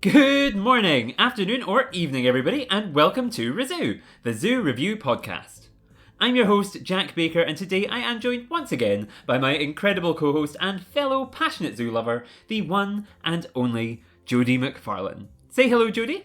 Good morning, afternoon, or evening, everybody, and welcome to ReZOO, the Zoo Review Podcast. I'm your host, Jack Baker, and today I am joined once again by my incredible co-host and fellow passionate zoo lover, the one and only Jodi McFarlane. Say hello, Jodi.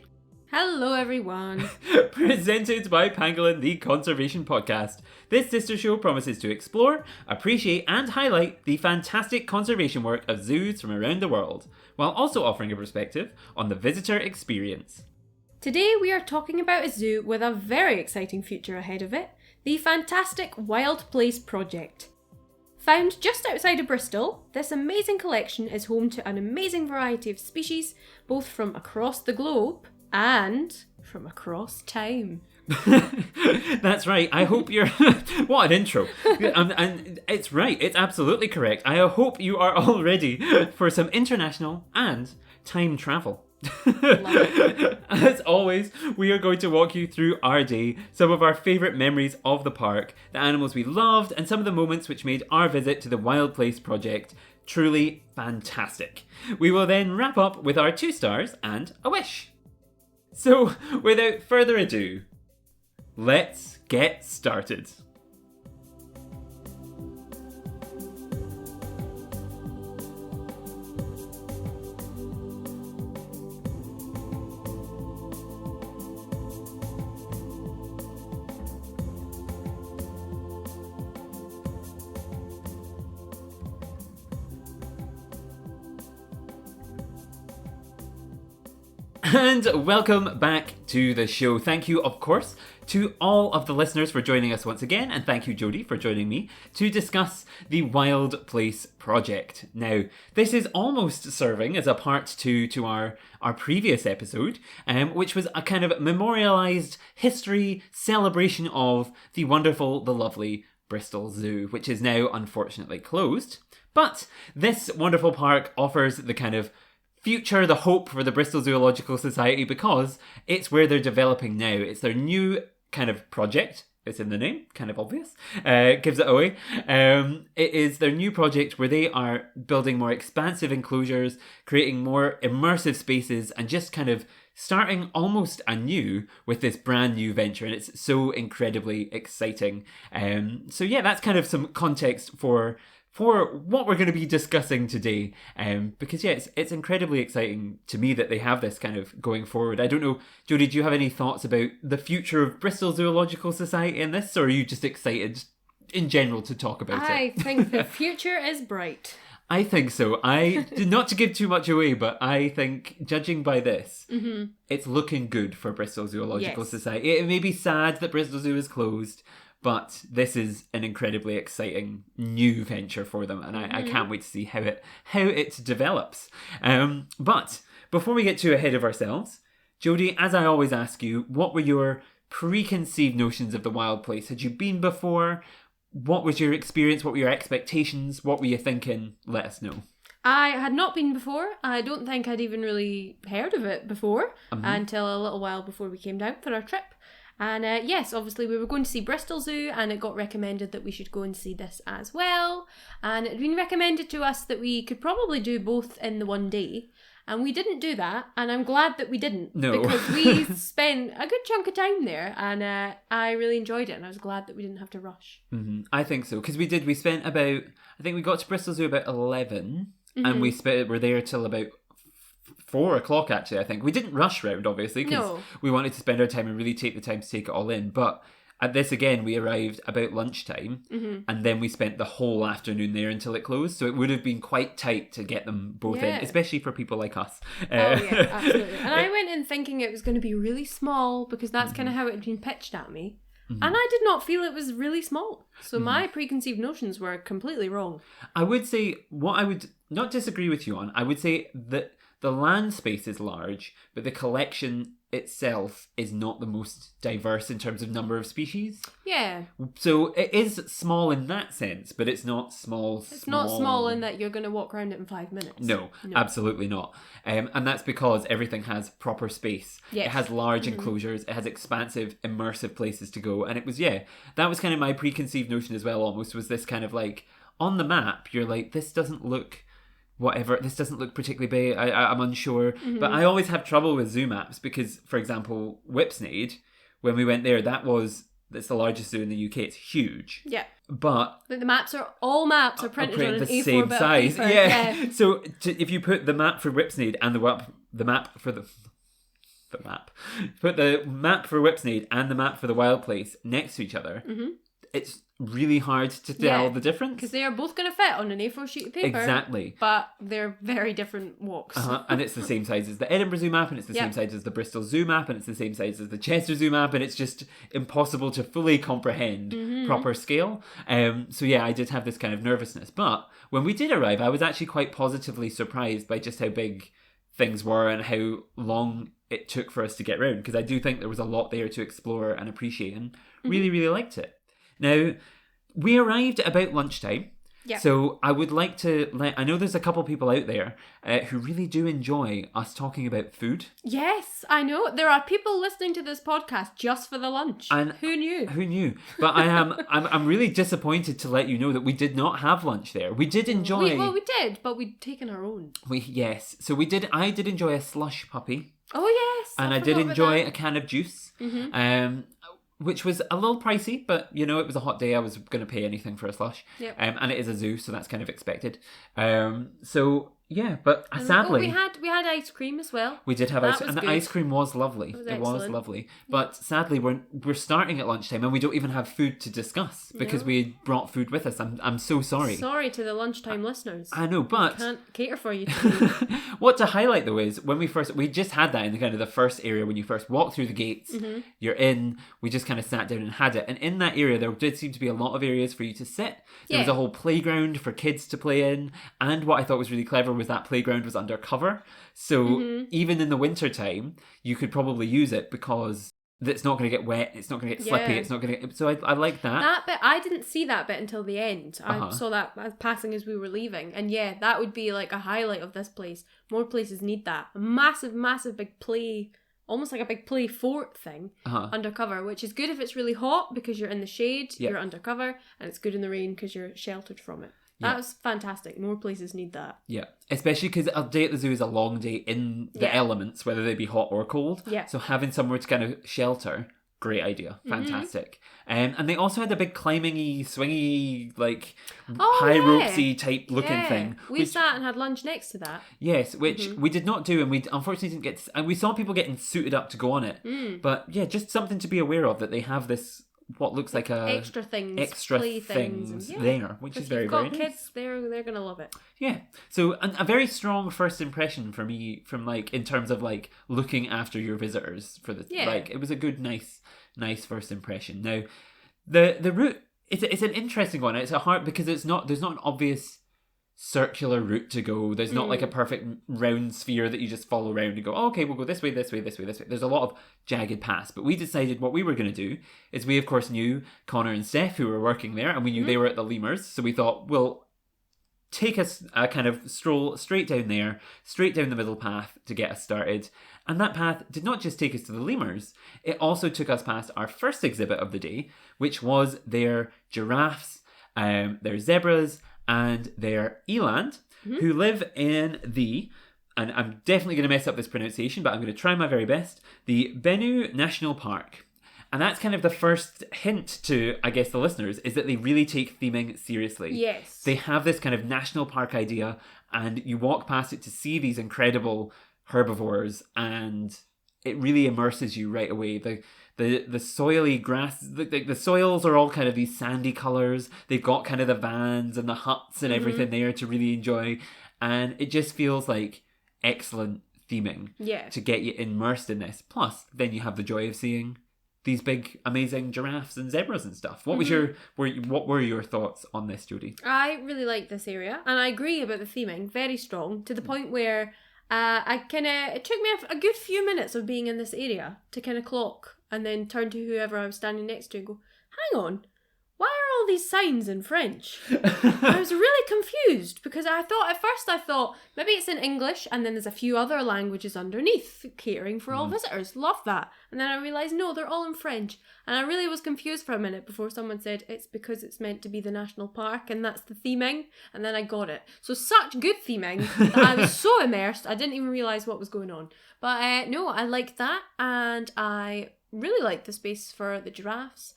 Hello, everyone. Presented by Pangolin, the Conservation Podcast. This sister show promises to explore, appreciate, and highlight the fantastic conservation work of zoos from around the world, while also offering a perspective on the visitor experience. Today we are talking about a zoo with a very exciting future ahead of it, the fantastic Wild Place Project. Found just outside of Bristol, this amazing collection is home to an amazing variety of species, both from across the globe and from across time. That's right. I hope you're... What an intro. And it's right. It's absolutely correct. I hope you are all ready for some international and time travel. As always, we are going to walk you through our day, some of our favourite memories of the park, the animals we loved, and some of the moments which made our visit to the Wild Place Project truly fantastic. We will then wrap up with our 2 stars and a wish. So, without further ado, let's get started. And welcome back to the show. Thank you, of course, to all of the listeners for joining us once again, and thank you, Jodi, for joining me to discuss the Wild Place Project. Now, this is almost serving as a part 2 to our previous episode, which was a kind of memorialised history celebration of the wonderful, the lovely Bristol Zoo, which is now unfortunately closed. But this wonderful park offers the kind of future, the hope for the Bristol Zoological Society, because it's where they're developing now. It's their new kind of project. It's in the name, kind of obvious. Gives it away. It is their new project where they are building more expansive enclosures, creating more immersive spaces, and just kind of starting almost anew with this brand new venture. And it's so incredibly exciting. So yeah, that's kind of some context for what we're going to be discussing today, because yeah, it's incredibly exciting to me that they have this kind of going forward. I don't know, Jodi, do you have any thoughts about the future of Bristol Zoological Society in this, or are you just excited in general to talk about it? I think the future is bright. I think so. Not to give too much away, but I think, judging by this, it's looking good for Bristol Zoological Society. It may be sad that Bristol Zoo is closed, but this is an incredibly exciting new venture for them, and I can't wait to see how it develops. But before we get too ahead of ourselves, Jodi, as I always ask you, what were your preconceived notions of the Wild Place? Had you been before? What was your experience? What were your expectations? What were you thinking? Let us know. I had not been before. I don't think I'd even really heard of it before until a little while before we came down for our trip. And yes, obviously we were going to see Bristol Zoo, and it got recommended that we should go and see this as well. And it had been recommended to us that we could probably do both in the one day. And we didn't do that, and I'm glad that we didn't. No. Because we spent a good chunk of time there, and I really enjoyed it, and I was glad that we didn't have to rush. Mm-hmm. I think so, because we spent about, I think we got to Bristol Zoo about 11, and we were there till about 4 o'clock, actually, I think. We didn't rush round, obviously, because we wanted to spend our time and really take the time to take it all in. But at this, again, we arrived about lunchtime, and then we spent the whole afternoon there until it closed. So it would have been quite tight to get them both in, especially for people like us. Yeah, absolutely. And I went in thinking it was going to be really small, because that's kind of how it had been pitched at me. And I did not feel it was really small. So my preconceived notions were completely wrong. I would say, what I would not disagree with you on, I would say that the land space is large, but the collection itself is not the most diverse in terms of number of species. Yeah. So it is small in that sense, but it's not small. It's not small in that you're going to walk around it in 5 minutes. No, absolutely not. And that's because everything has proper space. Yes. It has large enclosures. It has expansive, immersive places to go. And it was, that was kind of my preconceived notion as well, almost, was this kind of like, on the map, you're like, this doesn't look whatever, this doesn't look particularly big, I'm unsure. But I always have trouble with zoo maps because, for example, Whipsnade, when we went there, it's the largest zoo in the UK. It's huge. Yeah. But like all maps are printed on an the A4 same bit size. of paper. Yeah. So if you put the map for Whipsnade and the map for put the map for Whipsnade and the map for the Wild Place next to each other, it's really hard to tell the difference. Because they are both going to fit on an A4 sheet of paper. Exactly. But they're very different walks. And it's the same size as the Edinburgh Zoo map, and it's the same size as the Bristol Zoo map, and it's the same size as the Chester Zoo map, and it's just impossible to fully comprehend proper scale. So yeah, I did have this kind of nervousness. But when we did arrive, I was actually quite positively surprised by just how big things were and how long it took for us to get round, because I do think there was a lot there to explore and appreciate, and really, really liked it. Now, we arrived at about lunchtime, so I would like to I know there's a couple people out there who really do enjoy us talking about food. Yes, I know. There are people listening to this podcast just for the lunch. And who knew? Who knew? But I'm really disappointed to let you know that we did not have lunch there. We did enjoy... we did, but we'd taken our own. So we did. I did enjoy a slush puppy. Oh, yes. And I did enjoy a can of juice. Which was a little pricey, but it was a hot day. I was going to pay anything for a slush. Yep. And it is a zoo, so that's kind of expected. But sadly... we had ice cream as well. We did have ice cream, and the ice cream was lovely. It was lovely. But sadly, we're starting at lunchtime, and we don't even have food to discuss because we brought food with us. I'm so sorry. Sorry to the lunchtime listeners. I know, but... We can't cater for you. What to highlight, though, is when we just had that in the kind of the first area. When you first walk through the gates, you're in. We just kind of sat down and had it. And in that area, there did seem to be a lot of areas for you to sit. There was a whole playground for kids to play in. And what I thought was really clever was that playground was undercover. So even in the winter time, you could probably use it because it's not going to get wet, it's not going to get slippy, it's not going to get... So I like that. That bit, I didn't see that bit until the end. I saw that passing as we were leaving. And that would be like a highlight of this place. More places need that. A massive, massive big play... Almost like a big play fort thing undercover, which is good if it's really hot because you're in the shade, you're undercover, and it's good in the rain because you're sheltered from it. That was fantastic. More places need that. Yeah. Especially because a day at the zoo is a long day in the elements, whether they be hot or cold. Yeah. So having somewhere to kind of shelter, great idea. Fantastic. And they also had a big climbing-y, swingy, like high ropesy type looking thing. We sat and had lunch next to that. Yes, which we did not do, and we unfortunately didn't get and we saw people getting suited up to go on it. But just something to be aware of, that they have this what looks like a extra things there, which is very, very nice. Kids, they're gonna love it. Yeah. So a very strong first impression for me, from in terms of looking after your visitors for the it was a good, nice first impression. Now, the route, it's an interesting one. It's a hard, because there's not an obvious circular route to go. There's not like a perfect round sphere that you just follow around and go, okay, we'll go this way, this way, this way, this way. There's a lot of jagged paths. But we decided what we were going to do is, we of course knew Connor and Steph, who were working there, and we knew they were at the Lemurs. So we thought, we'll take us a kind of stroll straight down there, straight down the middle path to get us started. And that path did not just take us to the Lemurs, it also took us past our first exhibit of the day, which was their giraffes, their zebras, and their eland, who live in and I'm definitely going to mess up this pronunciation, but I'm going to try my very best, the Benue National Park. And that's kind of the first hint to, I guess, the listeners, is that they really take theming seriously. Yes. They have this kind of national park idea, and you walk past it to see these incredible herbivores, and it really immerses you right away. The soily grass, the soils are all kind of these sandy colours. They've got kind of the vans and the huts and everything there to really enjoy. And it just feels like excellent theming to get you immersed in this. Plus, then you have the joy of seeing these big, amazing giraffes and zebras and stuff. What were your thoughts on this, Jodi? I really like this area, and I agree about the theming. Very strong, to the point where it took me a good few minutes of being in this area to kind of clock, and then turn to whoever I was standing next to and go, hang on, why are all these signs in French? I was really confused because at first I thought maybe it's in English and then there's a few other languages underneath, catering for all visitors. Love that. And then I realised, no, they're all in French. And I really was confused for a minute before someone said it's because it's meant to be the national park and that's the theming. And then I got it. So such good theming that I was so immersed, I didn't even realise what was going on. But no, I liked that, and I really liked the space for the giraffes.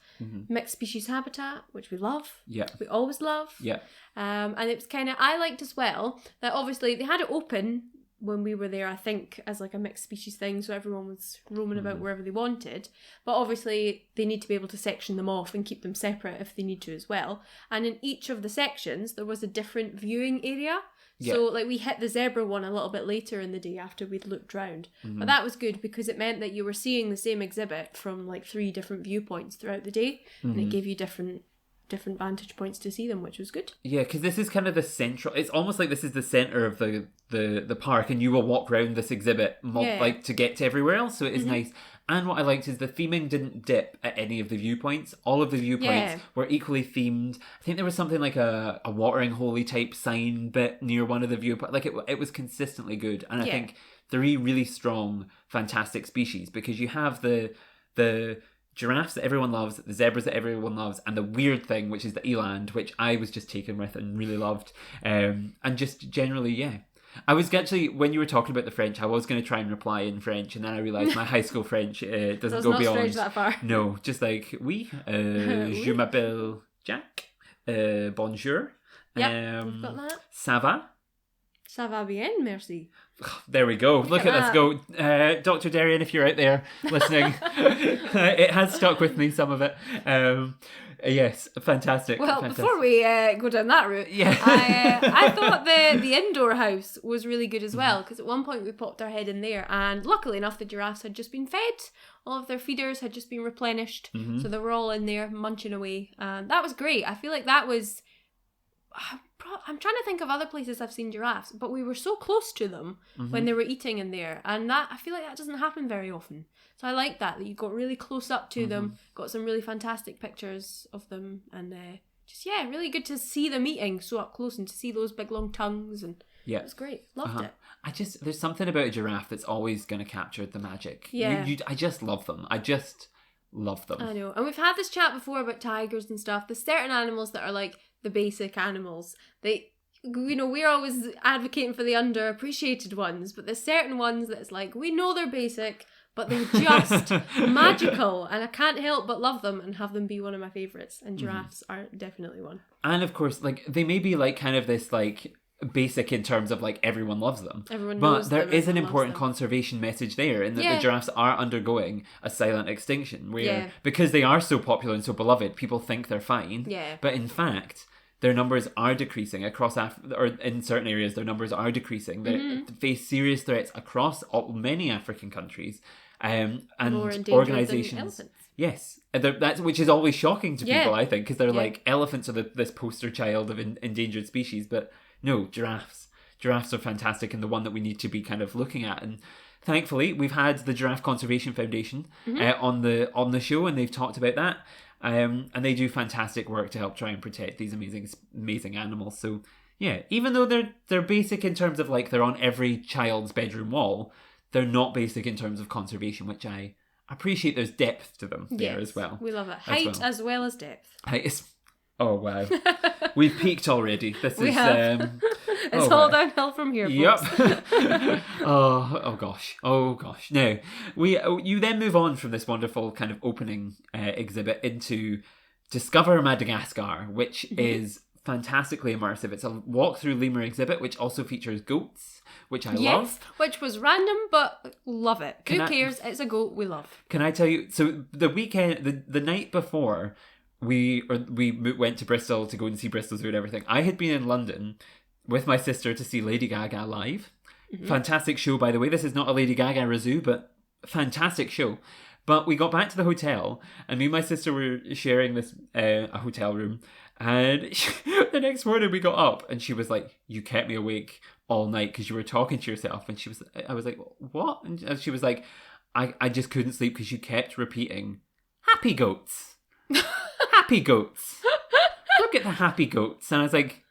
Mixed species habitat, which we love. Yeah. We always love. Yeah. And it was kind of, I liked as well that obviously they had it open when we were there, I think, as like a mixed species thing, so everyone was roaming about wherever they wanted. But obviously they need to be able to section them off and keep them separate if they need to as well. And in each of the sections there was a different viewing area. Yeah. So like we hit the zebra one a little bit later in the day after we'd looked round. But that was good because it meant that you were seeing the same exhibit from like 3 different viewpoints throughout the day, and it gave you different vantage points to see them, which was good. Yeah, because this is kind of the central. It's almost like this is the center of the park, and you will walk around this exhibit like to get to everywhere else. So it is nice. And what I liked is the theming didn't dip at any of the viewpoints. All of the viewpoints were equally themed. I think there was something like a watering holy type sign bit near one of the viewpoints. Like it was consistently good, and I think 3 really strong, fantastic species, because you have the giraffes that everyone loves, the zebras that everyone loves, and the weird thing, which is the eland, which I was just taken with and really loved. And just generally, I was actually, when you were talking about the French, I was going to try and reply in French, and then I realised my high school French doesn't go beyond. Stretch that far. No, just like, oui, je m'appelle Jack, bonjour. Yep, we've got that. Ça va? Ça va bien, merci. There we go. Look at us go. Dr. Darian, if you're out there listening, it has stuck with me, some of it. Yes, fantastic. Well, fantastic. before we go down that route, I thought the indoor house was really good as well, because at one point we popped our head in there, and luckily enough the giraffes had just been fed. All of their feeders had just been replenished, so they were all in there munching away, and that was great. I feel like that was... I'm trying to think of other places I've seen giraffes, but we were so close to them when they were eating in there, and that I feel like that doesn't happen very often. So I like that you got really close up to them, got some really fantastic pictures of them, and really good to see them eating so up close and to see those big long tongues, and it was great. Loved it. There's something about a giraffe that's always going to capture the magic. Yeah. I just love them. I just love them. I know. And we've had this chat before about tigers and stuff. There's certain animals that are like the basic animals. We're always advocating for the underappreciated ones, but there's certain ones that's like, we know they're basic, but they're just magical, and I can't help but love them and have them be one of my favourites, and giraffes are definitely one. And of course, like, they may be like kind of this like basic in terms of like everyone loves them, but there is an important conservation message there in that the giraffes are undergoing a silent extinction, where because they are so popular and so beloved, people think they're fine, but in fact their numbers are decreasing across or in certain areas their numbers are decreasing. They face serious threats across many African countries, and organisations. Yes, that's which is always shocking to people, I think, because they're like, elephants are this poster child of endangered species, but no, giraffes are fantastic, and the one that we need to be kind of looking at. And thankfully we've had the Giraffe Conservation Foundation on the show, and they've talked about that, and they do fantastic work to help try and protect these amazing animals. So yeah, even though they're basic in terms of like they're on every child's bedroom wall, they're not basic in terms of conservation, which I appreciate. There's depth to them there as well. We love it. Height as well as depth. Height is... Oh wow, we've peaked already. We have. It's all downhill from here, folks. Yep. oh gosh. Now you then move on from this wonderful kind of opening exhibit into Discover Madagascar, which is fantastically immersive. It's a walk through lemur exhibit, which also features goats, which I love. Which was random, but love it. Who cares? It's a goat we love. Can I tell you? So the weekend, the night before. We went to Bristol to go and see Bristol Zoo and everything. I had been in London with my sister to see Lady Gaga live. Fantastic show, by the way. This is not a Lady Gaga ReZOO, but fantastic show. But we got back to the hotel, and me and my sister were sharing this a hotel room. And the next morning we got up, and she was like, "You kept me awake all night because you were talking to yourself." And I was like, "What?" And she was like, "I just couldn't sleep because you kept repeating, 'Happy goats.'" Happy goats. look at the happy goats and I was like,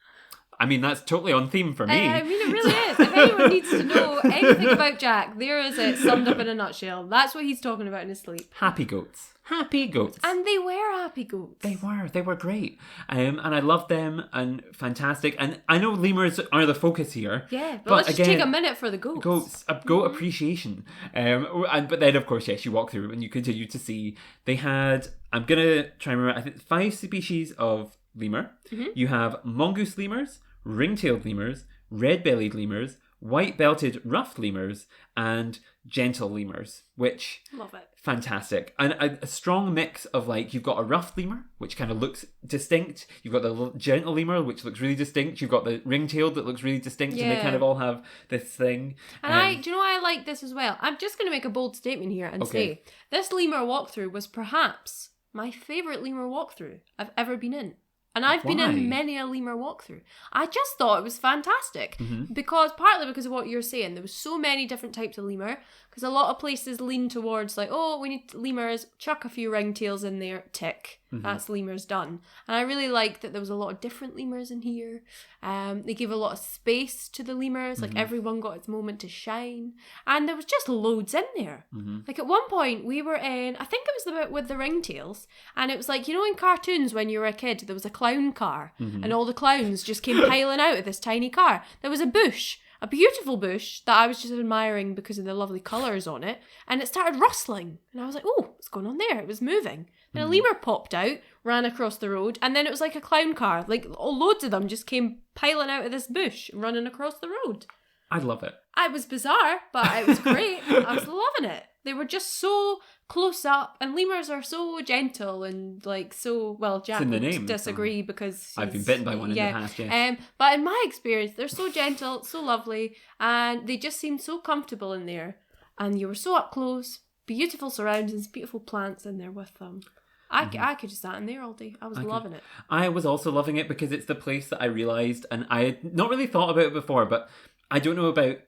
I mean, that's totally on theme for me. I mean, it really is. If anyone needs to know anything about Jack, there is it summed up in a nutshell. That's what he's talking about in his sleep. Happy goats. Happy goats. And they were happy goats. They were great. And I loved them and fantastic. And I know lemurs are the focus here. Yeah, but let's just take a minute for the goats. Goat appreciation. But then, of course, yes, you walk through and you continue to see. They had, I'm going to try and remember, I think 5 species of lemur. Mm-hmm. You have mongoose lemurs, ring-tailed lemurs, red-bellied lemurs, white-belted ruffed lemurs, and gentle lemurs, which... Love it. Fantastic. And a strong mix of, like, you've got a ruffed lemur, which kind of looks distinct. You've got the gentle lemur, which looks really distinct. You've got the ring-tailed that looks really distinct, and they kind of all have this thing. And do you know why I like this as well? I'm just going to make a bold statement here and say, this lemur walkthrough was perhaps my favourite lemur walkthrough I've ever been in. And I've been in many a lemur walkthrough. I just thought it was fantastic. Mm-hmm. Partly because of what you're saying. There was so many different types of lemur. Because a lot of places lean towards like, oh, we need lemurs, chuck a few ringtails in there, tick. Mm-hmm. That's lemurs done. And I really liked that there was a lot of different lemurs in here. They gave a lot of space to the lemurs. Like everyone got its moment to shine. And there was just loads in there. Mm-hmm. Like at one point we were in, I think it was the bit with the ringtails. And it was like, you know in cartoons when you were a kid, there was a clown car. Mm-hmm. And all the clowns just came piling out of this tiny car. There was a bush. A beautiful bush that I was just admiring because of the lovely colours on it. And it started rustling. And I was like, oh, what's going on there? It was moving. Then a lemur popped out, ran across the road. And then it was like a clown car. Like loads of them just came piling out of this bush, running across the road. I love it. It was bizarre, but it was great. I was loving it. They were just so close up, and lemurs are so gentle and like so. Well, Jack would disagree because I've been bitten by one in the past. Yeah. But in my experience, they're so gentle, so lovely, and they just seemed so comfortable in there. And you were so up close, beautiful surroundings, beautiful plants in there with them. I could just sat in there all day. I was loving it. I was also loving it because it's the place that I realised, and I had not really thought about it before, but I don't know about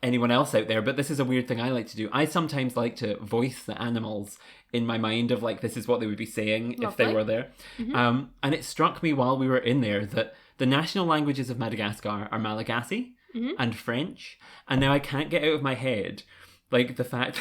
anyone else out there, but this is a weird thing I like to do. I sometimes like to voice the animals in my mind of like, this is what they would be saying if they were there. Mm-hmm. And it struck me while we were in there that the national languages of Madagascar are Malagasy and French. And now I can't get out of my head like the fact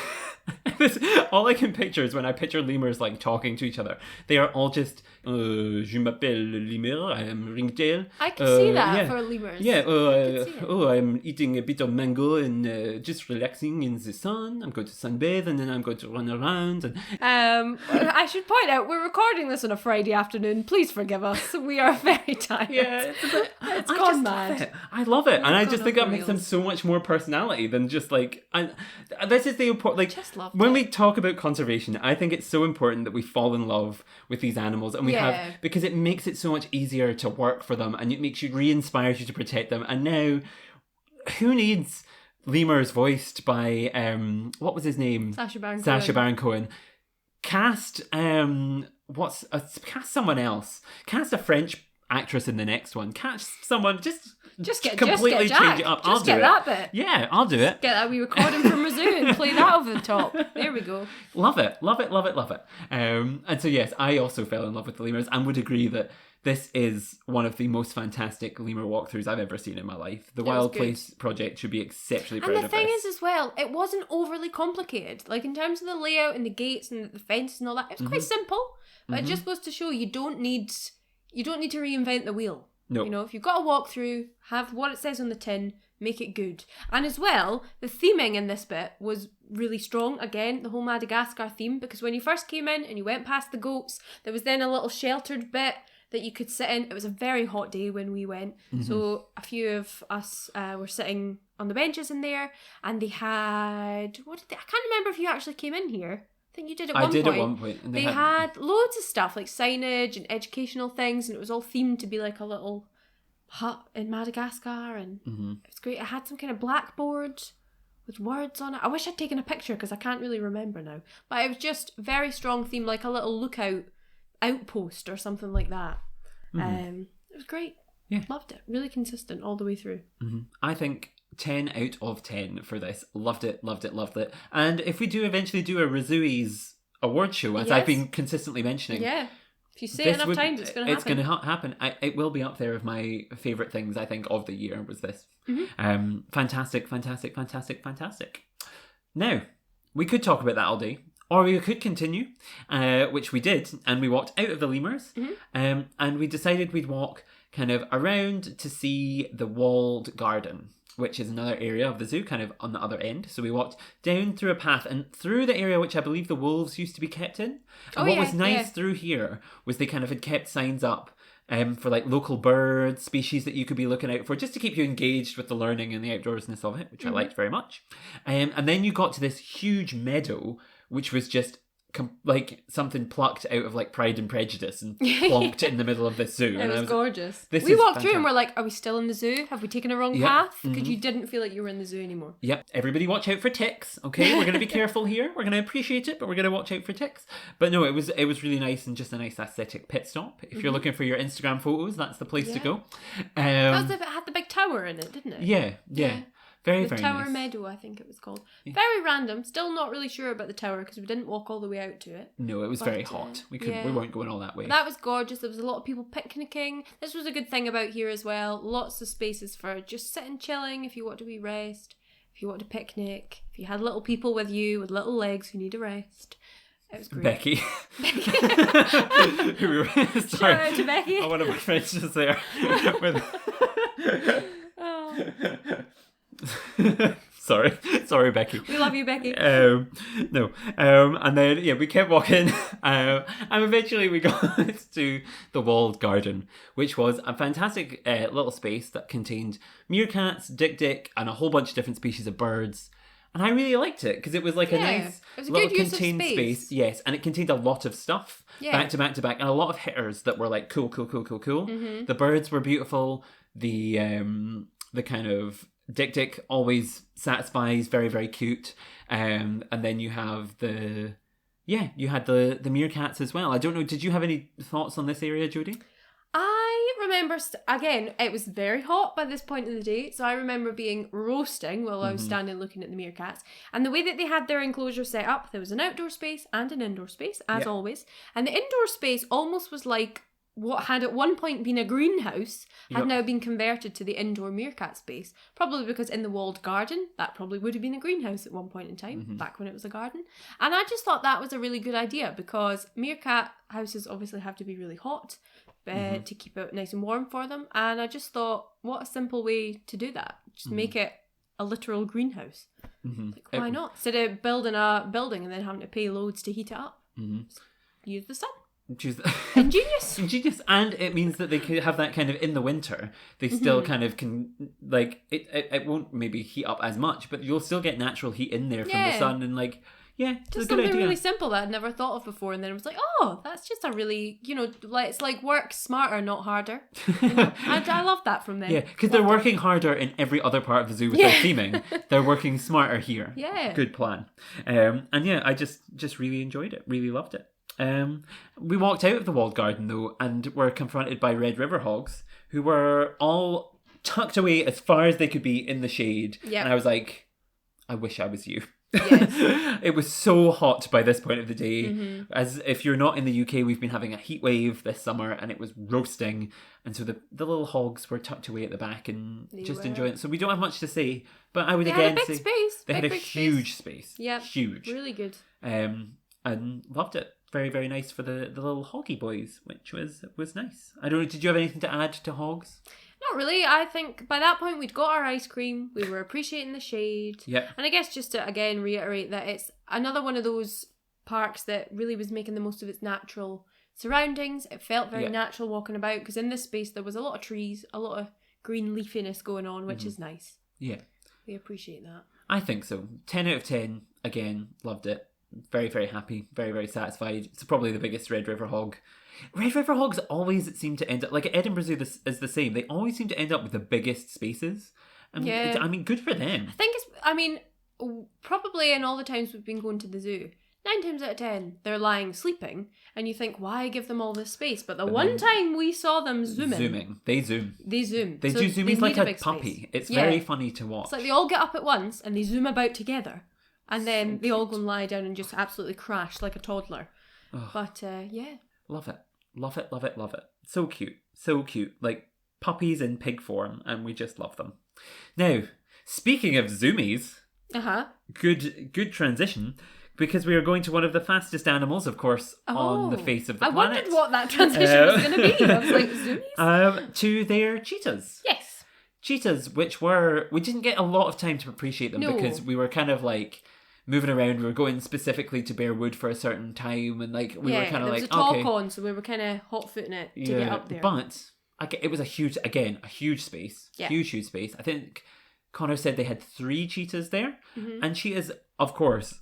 all I can picture is when I picture lemurs like talking to each other, they are all just je m'appelle lemur, I am ringtail. I can see that for lemurs. Yeah, I'm eating a bit of mango and just relaxing in the sun. I'm going to sunbathe and then I'm going to run around. And I should point out we're recording this on a Friday afternoon. Please forgive us. We are very tired. Yeah, it's gone mad. I love it, and I just think that makes them so much more personality than just like. And this is the important. Like when we talk about conservation, I think it's so important that we fall in love with these animals, and we have, because it makes it so much easier to work for them, and it makes you re-inspires you to protect them. And now, who needs lemurs voiced by what was his name? Sacha Baron Cohen. Cast cast someone else. Cast a French actress in the next one. Cast someone completely change it up. I'll do it. That bit. Yeah, I'll do it. Get that wee recording from ReZOO and play that over the top. There we go. Love it. And so yes, I also fell in love with the lemurs and would agree that this is one of the most fantastic lemur walkthroughs I've ever seen in my life. The Wild Place Project should be exceptionally proud of this. And the thing is as well, it wasn't overly complicated. Like in terms of the layout and the gates and the fence and all that, it was quite simple. But it just goes to show you don't need to reinvent the wheel. No. You know, if you've got a walkthrough, have what it says on the tin, make it good. And as well, the theming in this bit was really strong. Again, the whole Madagascar theme, because when you first came in and you went past the goats, there was then a little sheltered bit that you could sit in. It was a very hot day when we went. Mm-hmm. So a few of us were sitting on the benches in there, and they had... I can't remember if you actually came in here. I think you did at one point. I did at one point. And they had loads of stuff, like signage and educational things, and it was all themed to be like a little hut in Madagascar, and it was great. I had some kind of blackboard with words on it. I wish I'd taken a picture because I can't really remember now. But it was just very strong theme, like a little lookout outpost or something like that. It was great. Yeah. Loved it. Really consistent all the way through. I think 10 out of 10 for this. Loved it. And if we do eventually do a ReZoo's award show, as I've been consistently mentioning, If you say it enough times, it's going to happen. It's going to happen. It will be up there of my favourite things, I think, of the year was this. Fantastic, fantastic, fantastic, fantastic. Now, we could talk about that all day, or we could continue, which we did, and we walked out of the lemurs, and we decided we'd walk kind of around to see the walled garden, which is another area of the zoo, kind of on the other end. So we walked down through a path and through the area which I believe the wolves used to be kept in. And what was nice through here was they kind of had kept signs up for like local bird species that you could be looking out for, just to keep you engaged with the learning and the outdoorsness of it, which I liked very much. And then you got to this huge meadow, which was just like something plucked out of like Pride and Prejudice and plonked in the middle of this zoo. It was gorgeous. We walked fantastic. through and we're like, are we still in the zoo? Have we taken a wrong path? Because you didn't feel like you were in the zoo anymore. Yep. Everybody watch out for ticks, okay? We're going to be careful here. We're going to appreciate it, but we're going to watch out for ticks. But no, it was really nice and just a nice aesthetic pit stop. If you're looking for your Instagram photos, that's the place to go. It had the big tower in it, didn't it? Yeah. Very, very Tower nice. Meadow, I think it was called. Very random. Still not really sure about the tower because we didn't walk all the way out to it. No, it was very hot. We weren't going all that way. That was gorgeous. There was a lot of people picnicking. This was a good thing about here as well. Lots of spaces for just sitting, chilling if you want to wee rest, if you want to picnic, if you had little people with you with little legs who need a rest. It was great. Becky. Sorry. Shout out to Becky. One of my friends just there. Sorry, Becky. We love you, Becky. No. And then we kept walking, and eventually we got to the walled garden, which was a fantastic little space that contained meerkats, dik-dik, and a whole bunch of different species of birds. And I really liked it because it was like a nice little contained space. Yes, and it contained a lot of stuff back to back to back, and a lot of hitters that were like cool. The birds were beautiful. The kind of dik-dik always satisfies, very, very cute. And then you have the meerkats as well. I don't know, did you have any thoughts on this area, Jodi? I remember, again, it was very hot by this point in the day, so I remember being roasting while I was standing looking at the meerkats. And the way that they had their enclosure set up, there was an outdoor space and an indoor space, as always. And the indoor space almost was like what had at one point been a greenhouse had now been converted to the indoor meerkat space. Probably because in the walled garden, that probably would have been a greenhouse at one point in time, back when it was a garden. And I just thought that was a really good idea because meerkat houses obviously have to be really hot to keep it nice and warm for them. And I just thought, what a simple way to do that. Just make it a literal greenhouse. Like, why not? Instead of building a building and then having to pay loads to heat it up. Use the sun. Ingenious. And it means that they could have that kind of in the winter. They still kind of can, like, it won't maybe heat up as much, but you'll still get natural heat in there from the sun and like. Yeah, just something really simple that I'd never thought of before, and then it was like, oh, that's just a really, like it's like work smarter, not harder. I love that from them. Yeah, because they're working harder in every other part of the zoo without theming. They're working smarter here. Yeah, good plan. And I just really enjoyed it. Really loved it. We walked out of the walled garden though, and were confronted by red river hogs, who were all tucked away as far as they could be in the shade. Yeah, and I was like, I wish I was you. Yes. It was so hot by this point of the day. As if you're not in the UK, we've been having a heat wave this summer and it was roasting, and so the little hogs were tucked away at the back and enjoying it. So we don't have much to say, but I would again say they had a huge space. Yeah, huge, really good. And loved it. Very, very nice for the little hoggy boys, which was nice. I don't know, did you have anything to add to hogs? Not really. I think by that point we'd got our ice cream. We were appreciating the shade. Yeah. And I guess just to again reiterate that it's another one of those parks that really was making the most of its natural surroundings. It felt very natural walking about because in this space there was a lot of trees, a lot of green leafiness going on, which is nice. Yeah. We appreciate that. I think so. 10 out of 10. Again, loved it. Very, very happy. Very, very satisfied. It's probably the biggest Red River hog. Red River hogs always seem to end up, like at Edinburgh Zoo is the same. They always seem to end up with the biggest spaces. And I mean, good for them. Probably in all the times we've been going to the zoo, 9 times out of 10, they're lying sleeping. And you think, why give them all this space? But one time we saw them zooming. They zoom. They zoom. They do zooming like a puppy. Space. It's very funny to watch. It's like they all get up at once and they zoom about together. And then they all go and lie down and just absolutely crash like a toddler. But Love it. Love it, love it, love it. So cute. So cute. Like puppies in pig form, and we just love them. Now, speaking of zoomies, good transition, because we are going to one of the fastest animals, of course, on the face of the planet. I wondered what that transition was going to be. I was like, zoomies? To their cheetahs. Yes. Cheetahs, which we didn't get a lot of time to appreciate them because we were kind of like moving around. We were going specifically to Bearwood for a certain time, and like we were kind of like, there was a talk on, so we were kind of hot-footing it to get up there. But it was a huge space. Yeah. Huge space. I think Connor said they had 3 cheetahs there, and cheetahs, of course,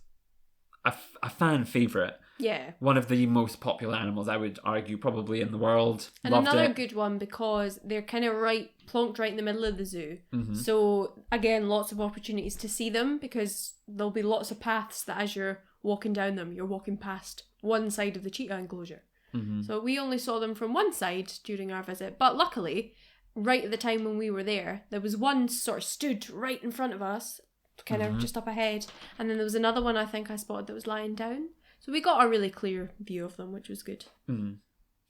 a fan favourite. Yeah. One of the most popular animals, I would argue, probably in the world. And another good one because they're kind of plonked right in the middle of the zoo. So, again, lots of opportunities to see them because there'll be lots of paths that as you're walking down them, you're walking past one side of the cheetah enclosure. So we only saw them from one side during our visit. But luckily, right at the time when we were there was one sort of stood right in front of us, kind of just up ahead. And then there was another one I think I spotted that was lying down. So we got a really clear view of them, which was good.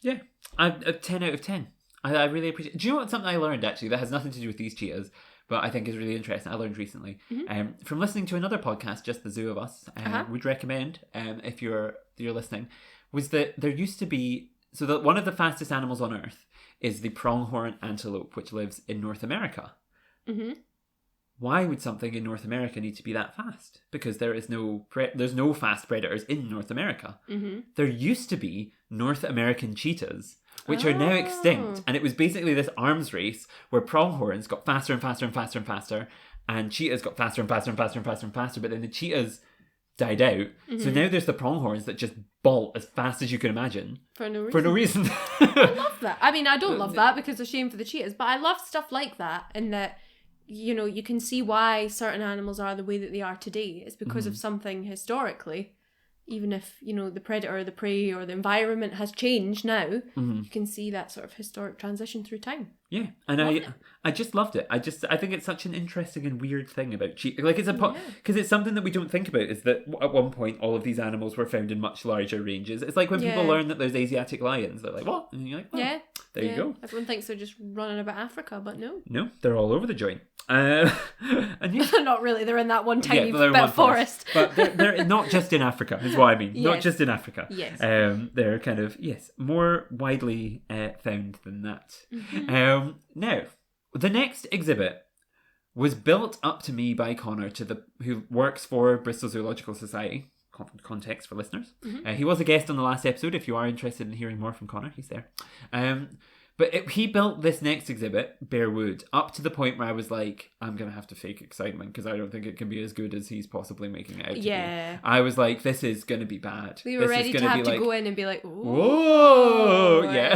Yeah, a 10 out of 10. I really appreciate it. Do you know what, something I learned actually that has nothing to do with these cheetahs, but I think is really interesting, I learned recently, from listening to another podcast, Just the Zoo of Us, would recommend, if you're listening, was that there used to be, so that one of the fastest animals on Earth is the pronghorn antelope, which lives in North America. Why would something in North America need to be that fast? Because there's no fast predators in North America. There used to be North American cheetahs, which are now extinct. And it was basically this arms race where pronghorns got faster and faster and faster and faster, and cheetahs got faster and faster and faster and faster and faster, but then the cheetahs died out. So now there's the pronghorns that just bolt as fast as you can imagine. For no reason. I love that. I mean, I don't love that because it's a shame for the cheetahs, but I love stuff like that in that, you know, you can see why certain animals are the way that they are today. It's because of something historically. Even if, you know, the predator, the prey, or the environment has changed now, you can see that sort of historic transition through time. Yeah, and I just loved it. I think it's such an interesting and weird thing about cheetahs. Like, it's because it's something that we don't think about, is that at one point all of these animals were found in much larger ranges. It's like when people learn that there's Asiatic lions, they're like, what? And you're like, oh, there you go. Everyone thinks they're just running about Africa, but no. No, they're all over the joint. And not really, they're in that one tiny bit of forest. But they're not just in Africa, is what I mean. Yes. Not just in Africa. Yes. They're kind of, more widely found than that. Now, the next exhibit was built up to me by Connor, who works for Bristol Zoological Society. Context for listeners. He was a guest on the last episode. If you are interested in hearing more from Connor, he's there. But he built this next exhibit, Bearwood, up to the point where I was like, I'm going to have to fake excitement because I don't think it can be as good as he's possibly making it out to be. I was like, this is going to be bad. We were ready to have to go in and be like, whoa, yeah.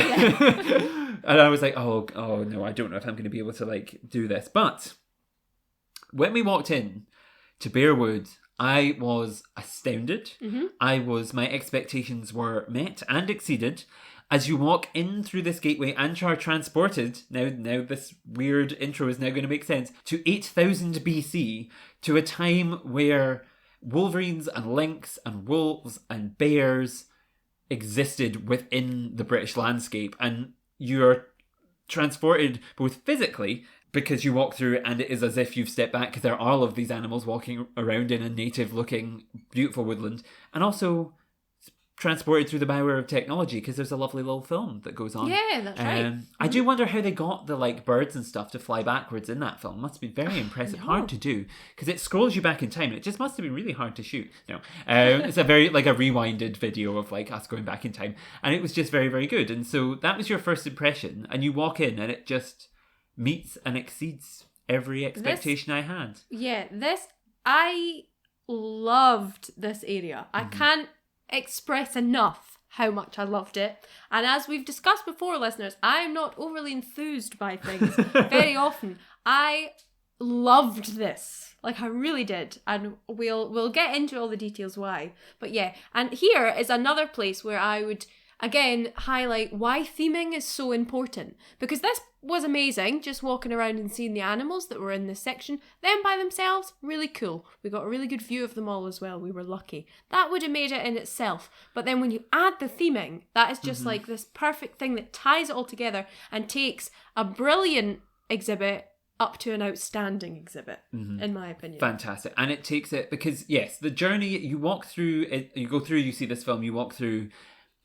And I was like, oh no, I don't know if I'm going to be able to like do this. But when we walked in to Bearwood, I was astounded. My expectations were met and exceeded. As you walk in through this gateway and are transported, now this weird intro is now going to make sense, to 8000 BC, to a time where wolverines and lynx and wolves and bears existed within the British landscape, and you're transported both physically, because you walk through and it is as if you've stepped back because there are all of these animals walking around in a native looking beautiful woodland, and also transported through the power of technology because there's a lovely little film that goes on. Yeah, that's right. I do wonder how they got the like birds and stuff to fly backwards in that film. Must have been very impressive. Hard to do because it scrolls you back in time, and it just must have been really hard to shoot. No, it's a very like a rewinded video of like us going back in time, and it was just very, very good. And so that was your first impression, and you walk in and it just meets and exceeds every expectation I had. Yeah, I loved this area. I can't express enough how much I loved it. And as we've discussed before, listeners, I'm not overly enthused by things very often. I loved this. Like, I really did. And we'll get into all the details why. But yeah, and here is another place where I would again highlight why theming is so important, because was amazing, just walking around and seeing the animals that were in this section. Them by themselves, really cool. We got a really good view of them all as well. We were lucky. That would have made it in itself. But then when you add the theming, that is just like this perfect thing that ties it all together and takes a brilliant exhibit up to an outstanding exhibit, in my opinion. Fantastic. And it takes it, because yes, the journey, you walk through it, you go through, you see this film, you walk through,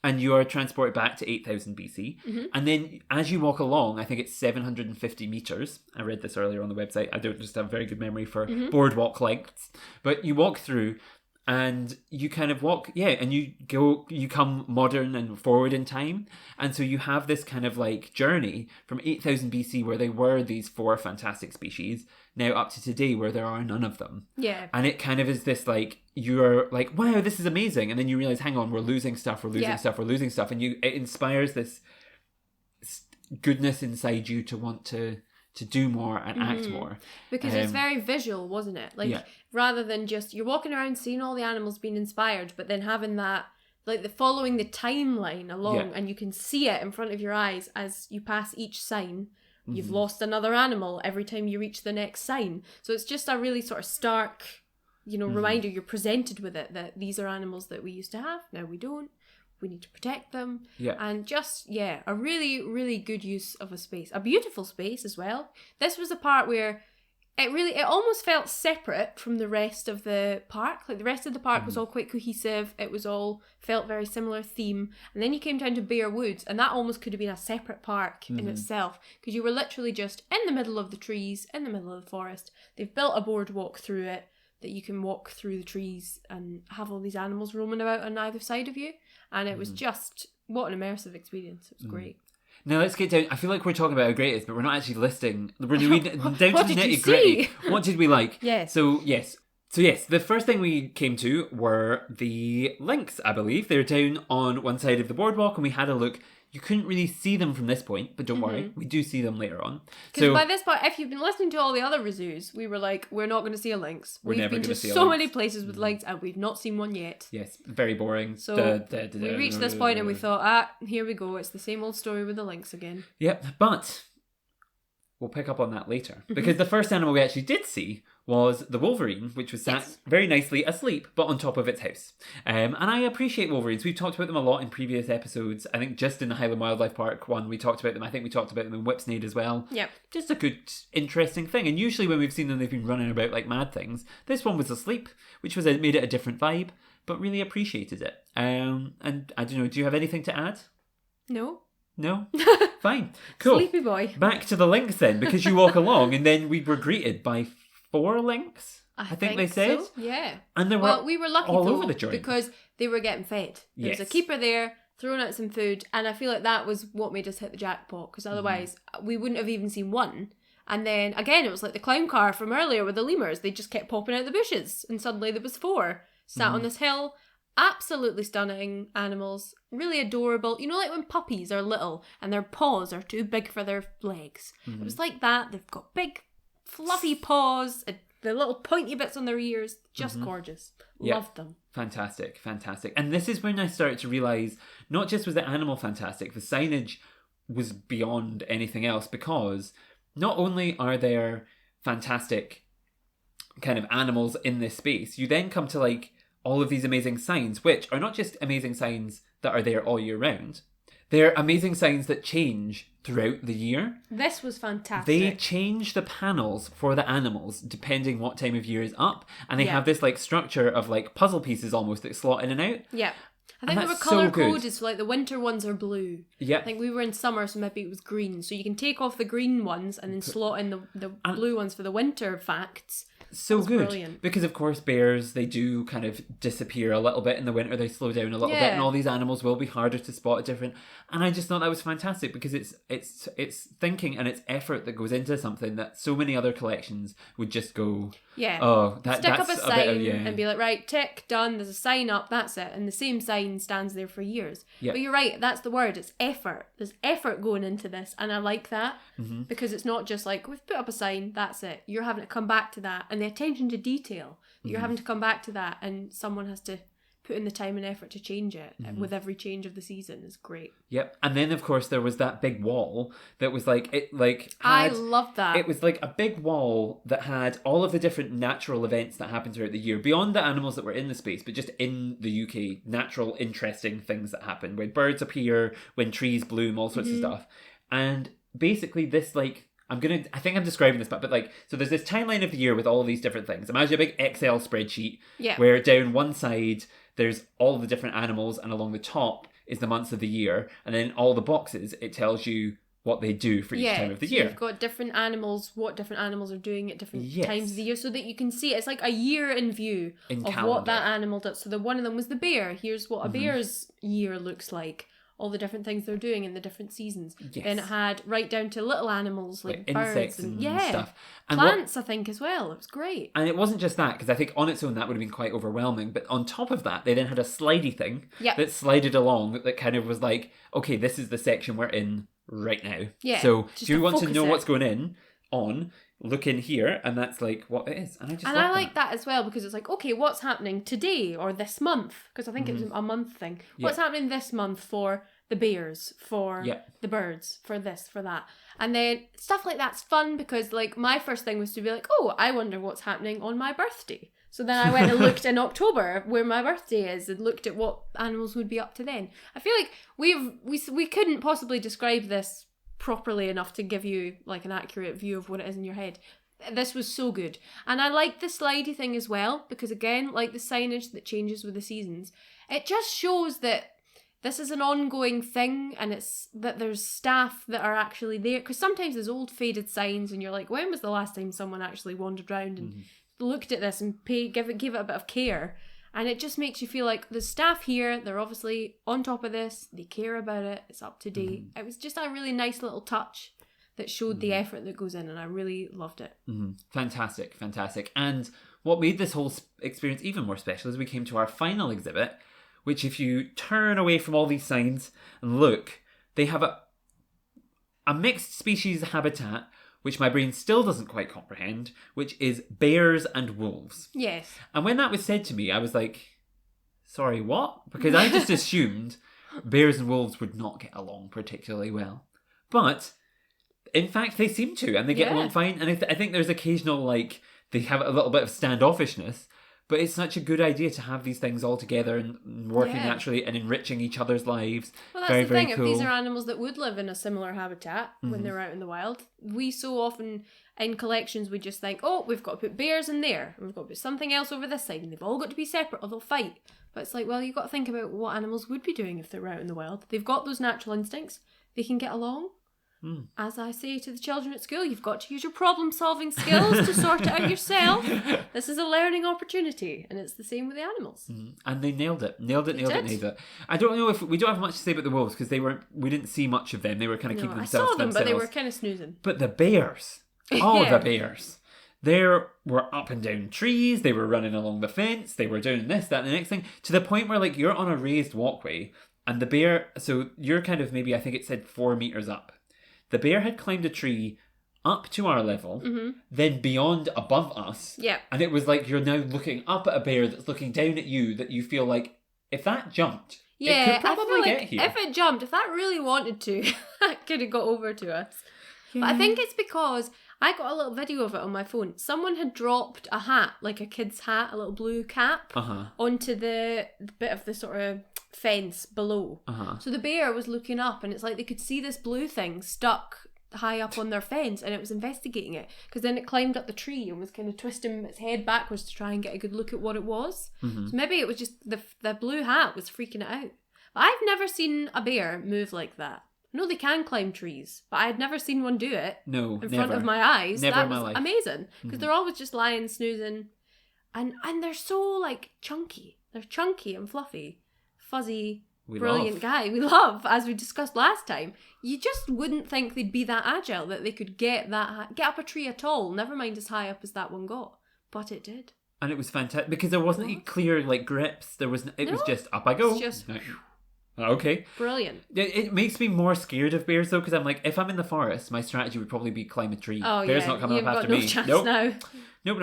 and you are transported back to 8000 BC. And then as you walk along, I think it's 750 meters. I read this earlier on the website. I don't just have very good memory for boardwalk lengths. But you walk through and you kind of walk, and you come modern and forward in time. And so you have this kind of like journey from 8000 BC where they were these 4 fantastic species, now up to today where there are none of them. Yeah. And it kind of is this like, you're like, wow, this is amazing. And then you realize, hang on, we're losing stuff. And it inspires this goodness inside you to want to do more and act more. Because it's very visual, wasn't it? Like, rather than just, you're walking around seeing all the animals being inspired, but then having that, like, following the timeline along, and you can see it in front of your eyes as you pass each sign. You've lost another animal every time you reach the next sign. So it's just a really sort of stark, reminder. You're presented with it, that these are animals that we used to have, now we don't. We need to protect them. Yeah. And just, a really, really good use of a space. A beautiful space as well. This was a part where it almost felt separate from the rest of the park. Like, the rest of the park was all quite cohesive. It was all felt very similar theme. And then you came down to Bear Woods, and that almost could have been a separate park in itself, because you were literally just in the middle of the trees, in the middle of the forest. They've built a boardwalk through it that you can walk through the trees and have all these animals roaming about on either side of you. And it was just, what an immersive experience. It was great. Now let's get down. I feel like we're talking about how great it is, but we're not actually listing. We're down to the nitty gritty. What did we like? Yes. So yes, the first thing we came to were the lynx, I believe. They're down on one side of the boardwalk, and we had a look. You couldn't really see them from this point, but don't worry, we do see them later on. Because by this point, if you've been listening to all the other ReZoos, we were like, we're not going to see a lynx. We've been to so many places with lynx, and we've not seen one yet. Yes, very boring. So we reached this point and we thought, here we go. It's the same old story with the lynx again. Yep, but we'll pick up on that later. Because the first animal we actually did see was the wolverine, which was sat very nicely asleep, but on top of its house. And I appreciate wolverines. We've talked about them a lot in previous episodes. I think just in the Highland Wildlife Park one, we talked about them. I think we talked about them in Whipsnade as well. Yep. Just a good, interesting thing. And usually when we've seen them, they've been running about like mad things. This one was asleep, which made it a different vibe, but really appreciated it. And I don't know, do you have anything to add? No. No? Fine. Cool. Sleepy boy. Back to the lynx then, because you walk along and then we were greeted by 4 lynx. I think they said. So. Yeah. And we were lucky all though, over the joint because they were getting fed. There was a keeper there throwing out some food, and I feel like that was what made us hit the jackpot, because otherwise we wouldn't have even seen one. And then again, it was like the clown car from earlier with the lemurs. They just kept popping out the bushes, and suddenly there was 4 sat on this hill. Absolutely stunning animals, really adorable. You know, like when puppies are little and their paws are too big for their legs. It was like that. They've got big, fluffy paws, the little pointy bits on their ears. Just gorgeous. Loved them. Fantastic. And this is when I started to realise, not just was the animal fantastic, the signage was beyond anything else, because not only are there fantastic kind of animals in this space, you then come to like all of these amazing signs, which are not just amazing signs that are there all year round. They're amazing signs that change throughout the year. This was fantastic. They change the panels for the animals depending what time of year is up. And they have this like structure of like puzzle pieces almost that slot in and out. Yeah. I think they were colour coded, so like the winter ones are blue. Yeah. I think we were in summer, so maybe it was green. So you can take off the green ones and then slot in the blue ones for the winter facts. So good. Brilliant. Because of course bears, they do kind of disappear a little bit in the winter. They slow down a little bit, and all these animals will be harder to spot at different. And I just thought that was fantastic, because it's thinking and it's effort that goes into something that so many other collections would just go, stick up a sign and be like, right, tick, done, there's a sign up, that's it. And the same sign stands there for years. Yep. But you're right, that's the word, it's effort. There's effort going into this, and I like that, because it's not just like, we've put up a sign, that's it. You're having to come back to that, and the attention to detail, you're having to come back to that, and someone has to put in the time and effort to change it with every change of the season is great. Yep. And then of course there was that big wall that was like I love that. It was like a big wall that had all of the different natural events that happen throughout the year, beyond the animals that were in the space, but just in the UK, natural interesting things that happen when birds appear, when trees bloom, all sorts of stuff. And basically this I think I'm describing this, but so there's this timeline of the year with all of these different things. Imagine a big Excel spreadsheet where down one side there's all the different animals, and along the top is the months of the year, and then all the boxes, it tells you what they do for each time of the year. You've got different animals, what different animals are doing at different times of the year, so that you can see it's like a year in view of calendar. What that animal does. So one of them was the bear. Here's what a bear's year looks like. All the different things they're doing in the different seasons. Yes. Then it had right down to little animals like birds insects and stuff. And plants, I think, as well. It was great. And it wasn't just that, because I think on its own that would have been quite overwhelming. But on top of that, they then had a slidey thing that slided along that kind of was like, okay, this is the section we're in right now. Yeah. So do you want to know what's going on? Look in here, and that's like what it is. And I like that as well, because it's like, okay, what's happening today or this month? Because I think it was a month thing. What's happening this month for the bears, for the birds, for this, for that. And then stuff like that's fun, because like my first thing was to be like, oh, I wonder what's happening on my birthday. So then I went and looked in October where my birthday is and looked at what animals would be up to then. I feel like we couldn't possibly describe this properly enough to give you like an accurate view of what it is in your head. This was so good. And I like the slidey thing as well, because again, like the signage that changes with the seasons, it just shows that this is an ongoing thing, and it's that there's staff that are actually there. Because sometimes there's old faded signs and you're like, when was the last time someone actually wandered around and looked at this and gave it a bit of care? And it just makes you feel like the staff here, they're obviously on top of this, they care about it, it's up to date. It was just a really nice little touch that showed the effort that goes in, and I really loved it. Fantastic. And what made this whole experience even more special is we came to our final exhibit, which if you turn away from all these signs and look, they have a mixed species habitat, which my brain still doesn't quite comprehend, which is bears and wolves. Yes. And when that was said to me, I was like, sorry, what? Because I just assumed bears and wolves would not get along particularly well. But, in fact, they seem to, and they get along fine. And I think there's occasional, they have a little bit of standoffishness, but it's such a good idea to have these things all together and working naturally and enriching each other's lives. Well, that's the thing. Cool. If these are animals that would live in a similar habitat when they're out in the wild, we so often in collections we just think, oh, we've got to put bears in there, and we've got to put something else over this side, and they've all got to be separate or they'll fight. But it's like, well, you've got to think about what animals would be doing if they're out in the wild. They've got those natural instincts. They can get along. As I say to the children at school, you've got to use your problem-solving skills to sort it out yourself. This is a learning opportunity, and it's the same with the animals. And they nailed it. Nailed it. I don't know if we don't have much to say about the wolves, because we didn't see much of them. They were kind of keeping themselves to themselves. But they were kind of snoozing. But the bears, the bears, they were up and down trees. They were running along the fence. They were doing this, that, and the next thing, to the point where you're on a raised walkway, and the bear. So you're kind of maybe, I think it said 4 meters up. The bear had climbed a tree up to our level, then beyond above us. Yeah. And it was like you're now looking up at a bear that's looking down at you, that you feel like, if that jumped, it could probably get here. If it jumped, if that really wanted to, that could have got over to us. Yeah. But I think it's because I got a little video of it on my phone. Someone had dropped a hat, like a kid's hat, a little blue cap, onto the bit of the sort of fence below. So the bear was looking up, and it's like they could see this blue thing stuck high up on their fence, and it was investigating it, because then it climbed up the tree and was kind of twisting its head backwards to try and get a good look at what it was. So maybe it was just the blue hat was freaking it out. But I've never seen a bear move like that. I know they can climb trees, but I had never seen one do it in front of my eyes. Never that in my was life. Amazing, because they're always just lying snoozing, and they're so chunky. They're chunky and fluffy, fuzzy, brilliant guy. We love, as we discussed last time. You just wouldn't think they'd be that agile, that they could get up a tree at all. Never mind as high up as that one got, but it did. And it was fantastic, because there wasn't clear grips. There was it was just up I go. It's just okay. Brilliant. It makes me more scared of bears though, because I'm like, if I'm in the forest, my strategy would probably be climb a tree. Oh, bears not coming up after me. Nope. Now. Nope.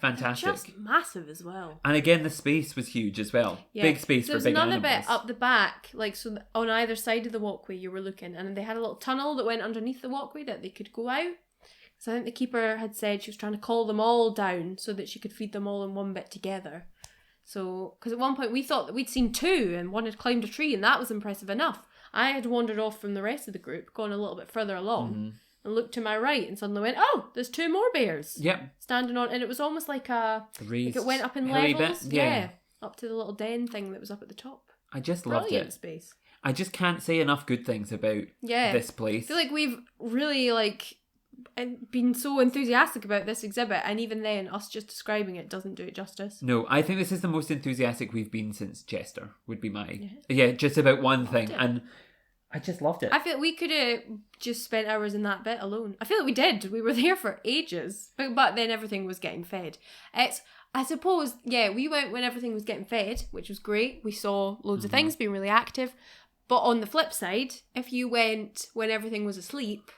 Fantastic. Just massive as well. And again, the space was huge as well. Yeah. Big space for big animals. There's none of it up the back, like so on either side of the walkway you were looking, and they had a little tunnel that went underneath the walkway that they could go out. So I think the keeper had said she was trying to call them all down so that she could feed them all in one bit together. So, because at one point we thought that we'd seen 2 and one had climbed a tree and that was impressive enough. I had wandered off from the rest of the group, gone a little bit further along, and looked to my right and suddenly went, oh, there's 2 more bears. Yep. Standing on, and it was almost like raised, like it went up in levels. Yeah. Up to the little den thing that was up at the top. I just loved Brilliant it. Space. I just can't say enough good things about this place. I feel like we've really been so enthusiastic about this exhibit, and even then us just describing it doesn't do it justice. No, I think this is the most enthusiastic we've been since Chester, would be my... Yeah, just about one thing. And I just loved it. I feel we could have just spent hours in that bit alone. I feel like we did. We were there for ages. But then everything was getting fed. I suppose, we went when everything was getting fed, which was great. We saw loads of things being really active. But on the flip side, if you went when everything was asleep...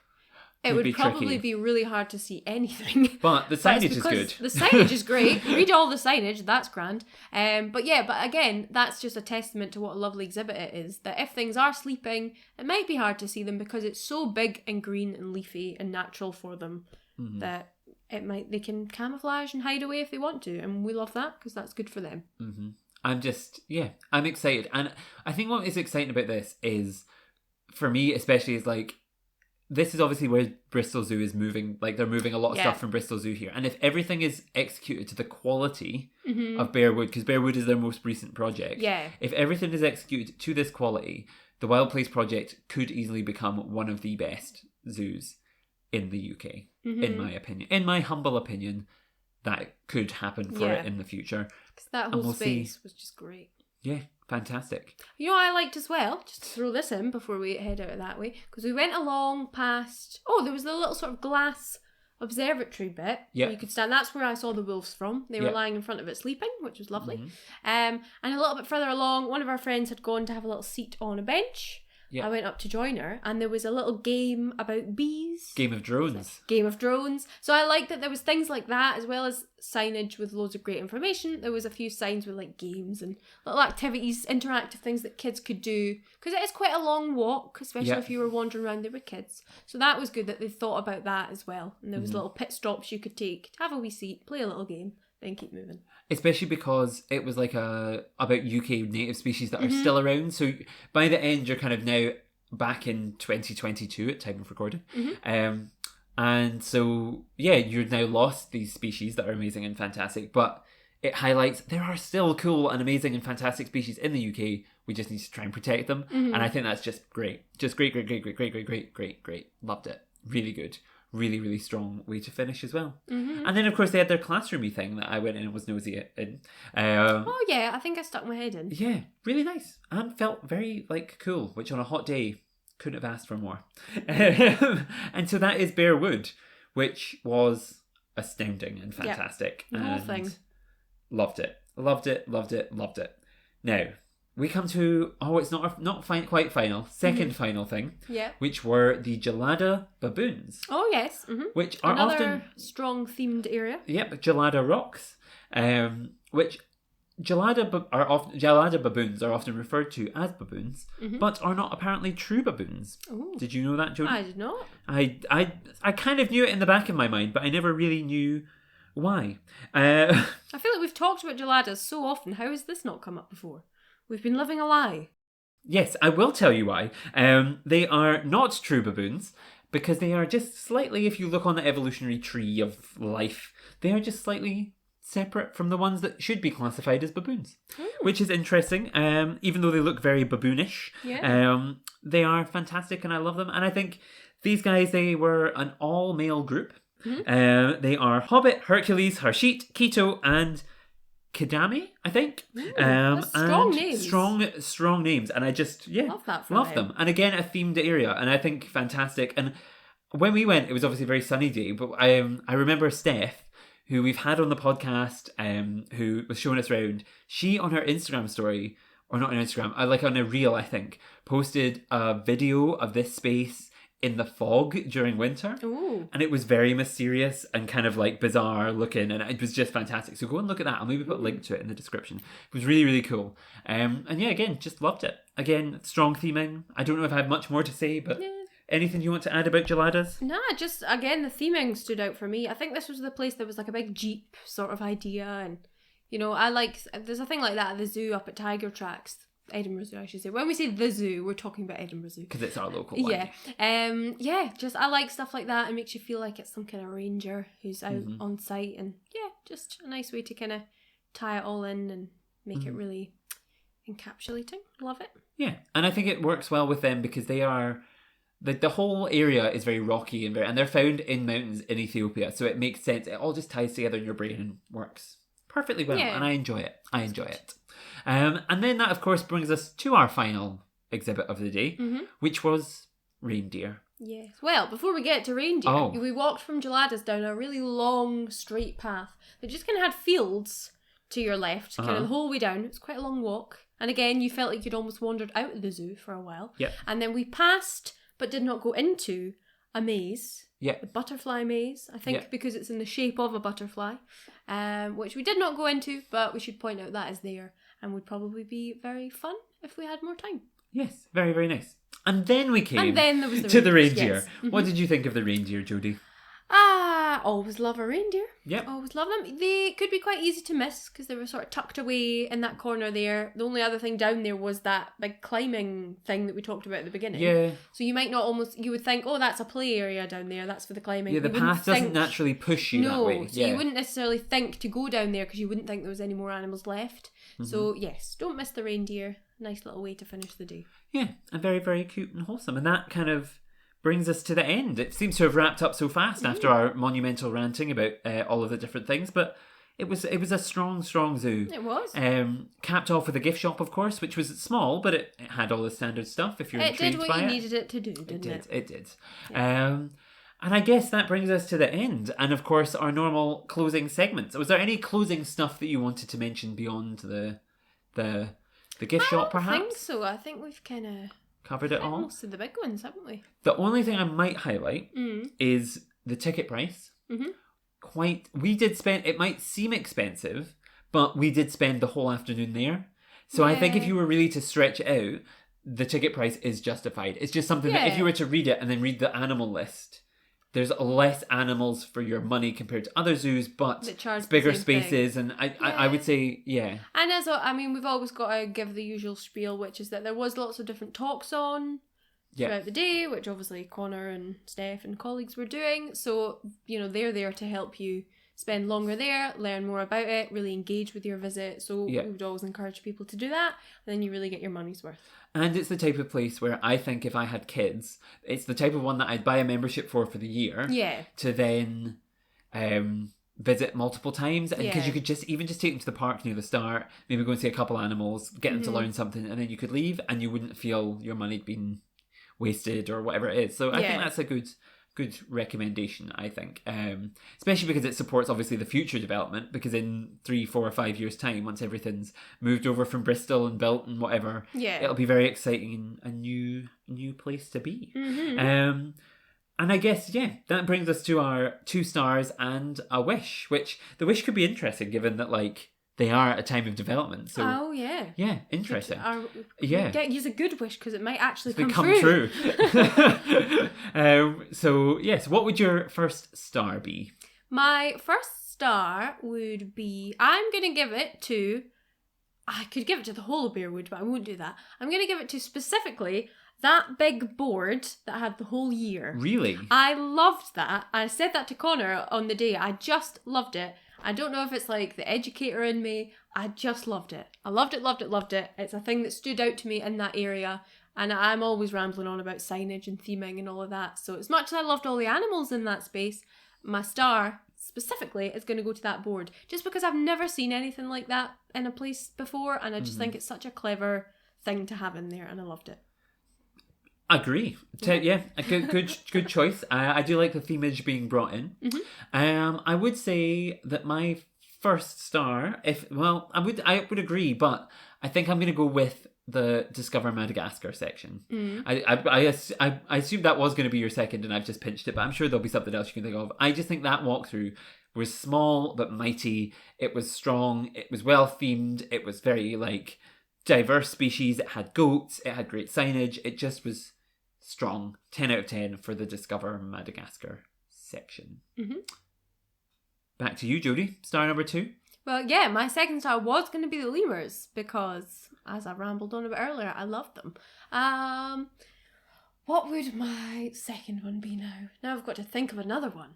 It would probably be really hard to see anything. But the signage is good. The signage is great. Read all the signage, that's grand. But again, that's just a testament to what a lovely exhibit it is. That if things are sleeping, it might be hard to see them because it's so big and green and leafy and natural for them that they can camouflage and hide away if they want to. And we love that because that's good for them. Mm-hmm. I'm excited. And I think what is exciting about this is, for me especially, is like, this is obviously where Bristol Zoo is moving. Like, they're moving a lot of stuff from Bristol Zoo here. And if everything is executed to the quality of Bearwood, because Bearwood is their most recent project. Yeah. If everything is executed to this quality, the Wild Place project could easily become one of the best zoos in the UK, in my opinion. In my humble opinion, that could happen for it in the future. Because that whole space was just great. Yeah. Fantastic. You know what I liked as well, just to throw this in before we head out that way, because we went along past, there was the little sort of glass observatory bit. Yeah. You could stand, that's where I saw the wolves from. They were lying in front of it sleeping, which was lovely. And a little bit further along, one of our friends had gone to have a little seat on a bench. Yeah. I went up to join her, and there was a little game about bees. Game of drones. So I liked that there was things like that, as well as signage with loads of great information. There was a few signs with like games and little activities, interactive things that kids could do. Because it is quite a long walk, especially if you were wandering around there with kids. So that was good that they thought about that as well. And there was little pit stops you could take to have a wee seat, play a little game, then keep moving. Especially because it was like about UK native species that are still around. So by the end, you're kind of now back in 2022 at time of recording. And so, you're now lost these species that are amazing and fantastic. But it highlights there are still cool and amazing and fantastic species in the UK. We just need to try and protect them. And I think that's just great. Just great. Loved it. Really good. Really, really strong way to finish as well. And then, of course, they had their classroomy thing that I went in and was nosy in. I think I stuck my head in. Yeah, really nice. And felt very, cool, which on a hot day, couldn't have asked for more. And so that is Bearwood, which was astounding and fantastic. The whole thing. Loved it. Now, we come to, it's not quite final, second final thing, which were the Gelada baboons. Oh, yes. Which are another often... strong themed area. Yep, Gelada rocks, which Gelada baboons are often referred to as baboons, but are not apparently true baboons. Ooh. Did you know that, Jodi? I did not. I kind of knew it in the back of my mind, but I never really knew why. I feel like we've talked about Geladas so often. How has this not come up before? We've been living a lie. Yes, I will tell you why. They are not true baboons because they are just slightly, if you look on the evolutionary tree of life, they are just slightly separate from the ones that should be classified as baboons, which is interesting. Even though they look very baboonish, they are fantastic and I love them. And I think these guys, they were an all-male group. They are Hobbit, Hercules, Harshit, Keto, and Kidami, I think. Strong names. Strong names. And I just, love them. And again, a themed area. And I think fantastic. And when we went, it was obviously a very sunny day. But I remember Steph, who we've had on the podcast, who was showing us around. She, on her Instagram story, or not on Instagram, like on a reel, I think, posted a video of this space in the fog during winter. Ooh. And it was very mysterious and kind of like bizarre looking, and it was just fantastic. So go and look at that. I'll maybe put a link to it in the description. It was really, really cool. And yeah, again, just loved it. Again, strong theming. I don't know if I have much more to say, but anything you want to add about Geladas? Nah, just again, the theming stood out for me. I think this was the place that was like a big Jeep sort of idea, and you know, there's a thing like that at the zoo up at Tiger Tracks. Edinburgh Zoo, I should say. When we say the zoo, we're talking about Edinburgh Zoo. Because it's our local one. Yeah. Just, I like stuff like that. It makes you feel like it's some kind of ranger who's out on site. And yeah, just a nice way to kind of tie it all in and make it really encapsulating. Love it. Yeah, and I think it works well with them because they are... The whole area is very rocky and they're found in mountains in Ethiopia. So it makes sense. It all just ties together in your brain and works perfectly well. Yeah. And I enjoy it. And then that, of course, brings us to our final exhibit of the day, which was reindeer. Yes. Well, before we get to reindeer, we walked from Geladas down a really long, straight path that just kind of had fields to your left, kind of the whole way down. It was quite a long walk. And again, you felt like you'd almost wandered out of the zoo for a while. Yep. And then we passed, but did not go into, a maze. Yeah. The butterfly maze, I think, because it's in the shape of a butterfly, which we did not go into, but we should point out that is there. And would probably be very fun if we had more time. Yes, very, very nice. And then we came there was to the reindeer. Yes. Mm-hmm. What did you think of the reindeer, Jodi? Always love a reindeer. Yep. Always love them. They could be quite easy to miss because they were sort of tucked away in that corner there. The only other thing down there was that big climbing thing that we talked about at the beginning. Yeah. So you might not you would think, oh, that's a play area down there. That's for the climbing. Yeah, the path doesn't naturally push you that way. So you wouldn't necessarily think to go down there because you wouldn't think there was any more animals left. Mm-hmm. So yes, don't miss the reindeer. Nice little way to finish the day. Yeah, and very, very cute and wholesome. And that kind of brings us to the end. It seems to have wrapped up so fast after our monumental ranting about all of the different things, but it was a strong zoo. It was. Capped off with a gift shop, of course, which was small, but it had all the standard stuff if you're intrigued by it. It did what you needed it to do, didn't it? It did. Yeah. And I guess that brings us to the end, and of course our normal closing segments. Was there any closing stuff that you wanted to mention beyond the gift shop, perhaps? I think so. I think we've kind of covered it all. Most of the big ones, haven't we? The only thing I might highlight is the ticket price. We did spend. It might seem expensive, but we did spend the whole afternoon there. So I think if you were really to stretch it out, the ticket price is justified. It's just something that if you were to read it and then read the animal list, there's less animals for your money compared to other zoos, but it's bigger spaces, and I would say, And we've always got to give the usual spiel, which is that there was lots of different talks on throughout the day, which obviously Connor and Steph and colleagues were doing. So, you know, they're there to help you spend longer there, learn more about it, really engage with your visit. So we would always encourage people to do that, and then you really get your money's worth. And it's the type of place where I think if I had kids, it's the type of one that I'd buy a membership for the year. Yeah. To then visit multiple times. And because you could just take them to the park near the start, maybe go and see a couple animals, get them to learn something, and then you could leave and you wouldn't feel your money had been wasted or whatever it is. So I think that's a good recommendation, I think. Especially because it supports obviously the future development, because in 3, 4 or 5 years time, once everything's moved over from Bristol and built and whatever, it'll be very exciting and a new place to be. And I guess that brings us to our 2 stars and a wish, which the wish could be interesting given that they are at a time of development. So interesting. Use a good wish because it might actually come true. So yes, what would your first star be? My first star would be, I'm going to give it to, I could give it to the whole of Bearwood, but I won't do that. I'm going to give it to specifically that big board that had the whole year. Really? I loved that. I said that to Connor on the day. I just loved it. I don't know if it's like the educator in me. I just loved it. I loved it. It's a thing that stood out to me in that area. And I'm always rambling on about signage and theming and all of that. So as much as I loved all the animals in that space, my star specifically is going to go to that board. Just because I've never seen anything like that in a place before. And I just think it's such a clever thing to have in there. And I loved it. Agree. A good choice. I do like the themage being brought in. I would say that my first star, I would agree, but I think I'm going to go with the Discover Madagascar section. I assumed that was going to be your second, and I've just pinched it, but I'm sure there'll be something else you can think of. I just think that walkthrough was small but mighty. It was strong. It was well themed. It was very like diverse species. It had goats. It had great signage. It just was strong. 10 out of 10 for the Discover Madagascar section. Back to you, Jodi. Star number 2. Well, yeah, my second star was going to be the lemurs because, as I rambled on about earlier, I loved them. What would my second one be now? Now I've got to think of another one.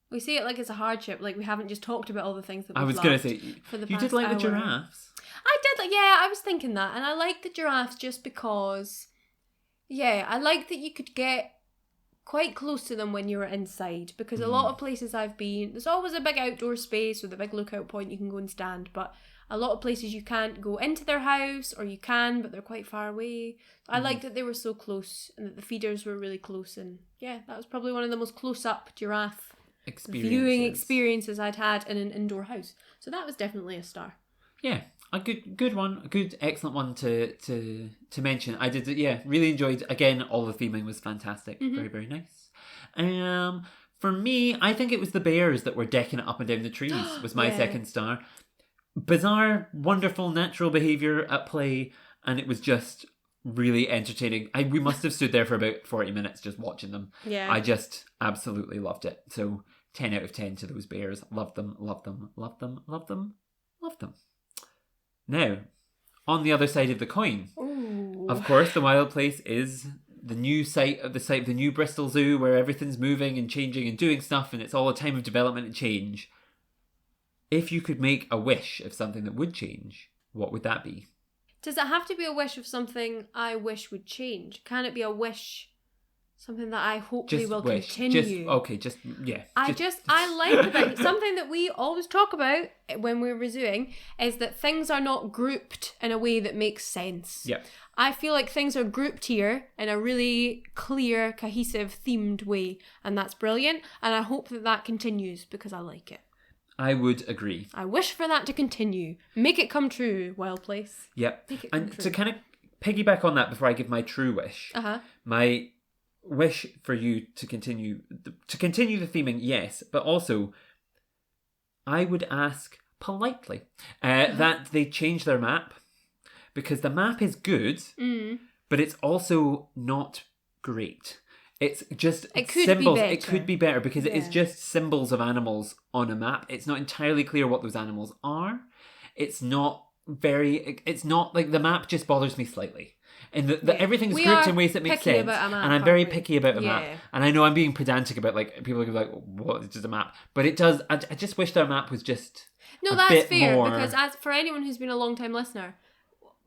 We see it like it's a hardship, like we haven't just talked about all the things that we've loved. I was going to say, for the you past did like hour. the giraffes. I did, yeah, I was thinking that. And I liked the giraffes just because, yeah, I liked that you could get quite close to them when you were inside, because a lot of places I've been, there's always a big outdoor space with a big lookout point you can go and stand, but a lot of places you can't go into their house, or you can, but they're quite far away. I liked that they were so close and that the feeders were really close, and yeah, that was probably one of the most close-up giraffe viewing experiences I'd had in an indoor house. So that was definitely a star. Yeah. A good one, a good, excellent one to mention. I did, really enjoyed. Again, all the theming was fantastic. Very, very nice. For me, I think it was the bears that were decking it up and down the trees. Was my second star. Bizarre, wonderful, natural behaviour at play, and it was just really entertaining. We must have stood there for about 40 minutes just watching them. Yeah, I just absolutely loved it. So 10 out of 10 to those bears. Loved them, loved them, loved them, loved them, loved them. Now, on the other side of the coin, of course, the Wild Place is the new site of the new Bristol Zoo, where everything's moving and changing and doing stuff, and it's all a time of development and change. If you could make a wish of something that would change, what would that be? Does it have to be a wish of something I wish would change? Can it be a wish, something that I hopefully will continue? I like about something that we always talk about when we're ReZooing is that things are not grouped in a way that makes sense. Yeah. I feel like things are grouped here in a really clear, cohesive, themed way, and that's brilliant, and I hope that continues because I like it. I would agree. I wish for that to continue. Make it come true, Wild Place. Yep. To kind of piggyback on that before I give my true wish, my wish for you to continue the theming, yes, but also I would ask politely that they change their map, because the map is good, but it's also not great. It's just symbols. It could be better because it is just symbols of animals on a map. It's not entirely clear what those animals are. It's not like the map just bothers me slightly. And everything's grouped in ways that make sense. And I'm very picky about a map. And I know I'm being pedantic about, like, people are going to be like, what is just a map? But it does, I just wish their map was just that's fair, because as for anyone who's been a long time listener,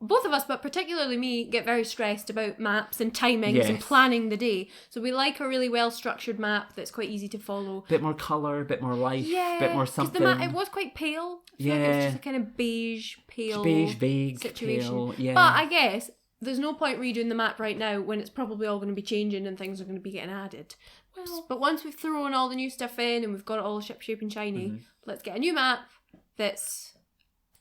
both of us, but particularly me, get very stressed about maps and timings and planning the day. So we like a really well-structured map that's quite easy to follow. Bit more colour, bit more life, bit more something. Because the map, it was quite pale. I feel like it was just a kind of beige, vague situation. Pale, But I guess there's no point redoing the map right now when it's probably all going to be changing and things are going to be getting added. Well, but once we've thrown all the new stuff in and we've got it all ship-shape and shiny, let's get a new map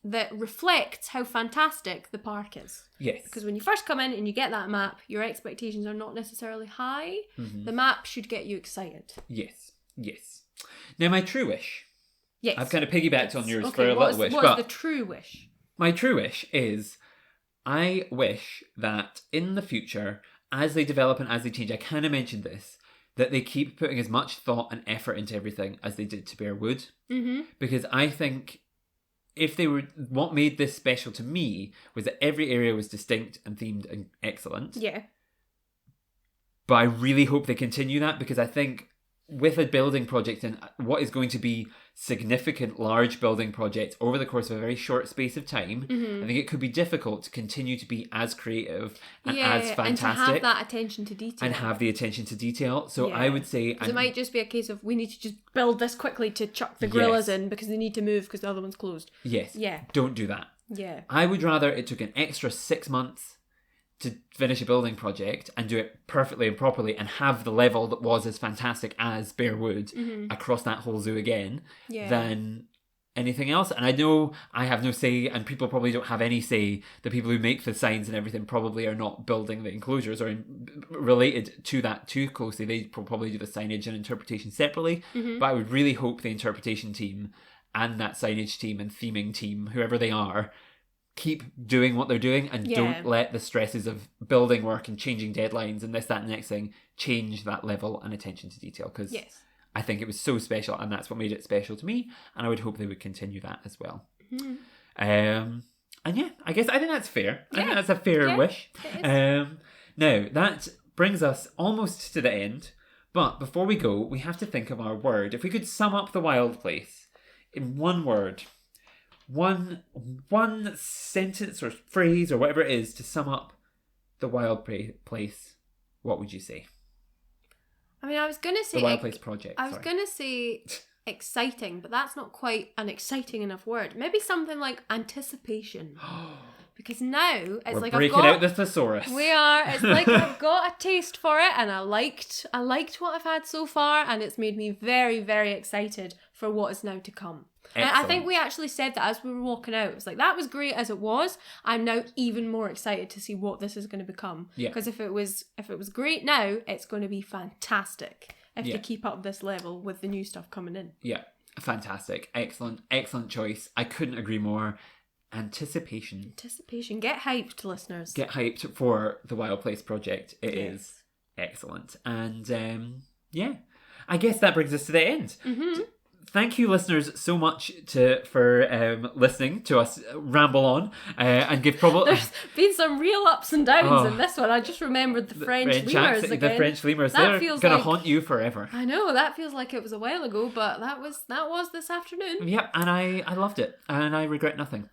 that reflects how fantastic the park is. Yes. Because when you first come in and you get that map, your expectations are not necessarily high. The map should get you excited. Yes. Now, my true wish. Yes. I've kind of piggybacked on yours for a little wish. What's the true wish? My true wish is, I wish that in the future, as they develop and as they change, I kind of mentioned this, that they keep putting as much thought and effort into everything as they did to Bear Wood. Because I think what made this special to me was that every area was distinct and themed and excellent. Yeah. But I really hope they continue that, because I think with a building project and what is going to be significant large building projects over the course of a very short space of time, I think it could be difficult to continue to be as creative and as fantastic. And to have that attention to detail. And have the attention to detail. So I would say... Because it might just be a case of, we need to just build this quickly to chuck the gorillas in because they need to move because the other one's closed. Yes. Yeah. Don't do that. Yeah. I would rather it took an extra 6 months to finish a building project and do it perfectly and properly and have the level that was as fantastic as Bear Wood across that whole zoo again, than anything else. And I know I have no say, and people probably don't have any say. The people who make the signs and everything probably are not building the enclosures or related to that too closely. They probably do the signage and interpretation separately. But I would really hope the interpretation team and that signage team and theming team, whoever they are, keep doing what they're doing and don't let the stresses of building work and changing deadlines and this, that, and next thing change that level and attention to detail. Because I think it was so special, and that's what made it special to me, and I would hope they would continue that as well. And yeah, I think that's fair. I think that's a fair wish. Now, that brings us almost to the end, but before we go, we have to think of our word. If we could sum up the wild place in one word, one sentence or phrase or whatever it is to sum up the wild place, what would you say? I mean, I was going to say... The Wild Place Project, I was going to say exciting, but that's not quite an exciting enough word. Maybe something like anticipation. Because now, it's We're like breaking out the thesaurus. We are. It's like I've got a taste for it, and I liked what I've had so far, and it's made me very, very excited for what is now to come. And I think we actually said that as we were walking out. It was like, that was great as it was. I'm now even more excited to see what this is going to become. Because if it was great now, it's going to be fantastic if they keep up this level with the new stuff coming in. Yeah, fantastic. Excellent choice. I couldn't agree more. Anticipation. Get hyped, listeners. Get hyped for the Wild Place Project. It is excellent. And I guess that brings us to the end. Thank you, listeners, so much for listening to us ramble on and give probably... There's been some real ups and downs in this one. I just remembered the French lemurs again. The French lemurs. They're going to haunt you forever. I know, that feels like it was a while ago, but that was this afternoon. Yep, and I loved it, and I regret nothing.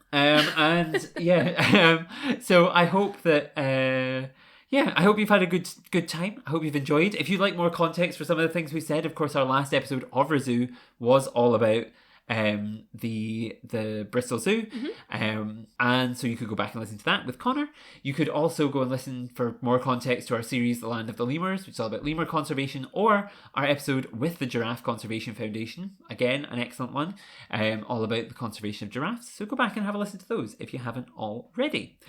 So I hope that... I hope you've had a good time. I hope you've enjoyed. If you'd like more context for some of the things we said, of course, our last episode of ReZOO was all about the Bristol Zoo. And so you could go back and listen to that with Connor. You could also go and listen for more context to our series, The Land of the Lemurs, which is all about lemur conservation, or our episode with the Giraffe Conservation Foundation. Again, an excellent one, all about the conservation of giraffes. So go back and have a listen to those if you haven't already.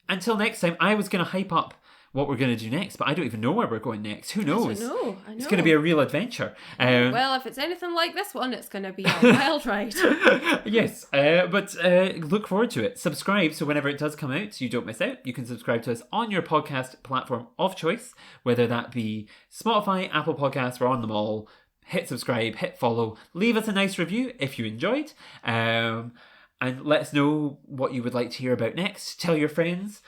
Until next time, I was going to hype up what we're going to do next, but I don't even know where we're going next. Who knows? I know. It's going to be a real adventure. Well, if it's anything like this one, it's going to be a wild ride. Yes, but look forward to it. Subscribe so whenever it does come out, you don't miss out. You can subscribe to us on your podcast platform of choice, whether that be Spotify, Apple Podcasts, we're on them all. Hit subscribe, hit follow, leave us a nice review if you enjoyed. And let us know what you would like to hear about next. Tell your friends.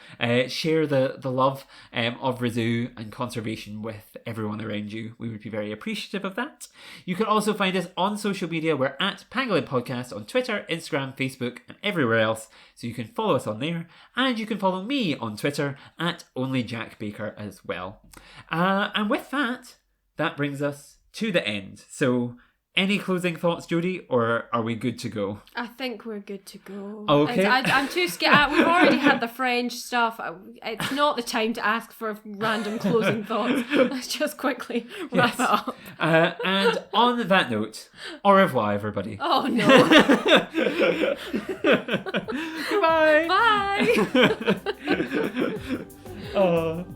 Share the love of ReZOO and conservation with everyone around you. We would be very appreciative of that. You can also find us on social media. We're at Pangolin Podcast on Twitter, Instagram, Facebook, and everywhere else. So you can follow us on there. And you can follow me on Twitter at OnlyJackBaker as well. And with that, that brings us to the end. So... any closing thoughts, Jodi, or are we good to go? I think we're good to go. Okay. I'm too scared. We've already had the French stuff. It's not the time to ask for random closing thoughts. Let's just quickly wrap it up. And on that note, au revoir, everybody. Oh, no. Goodbye. Bye. Oh.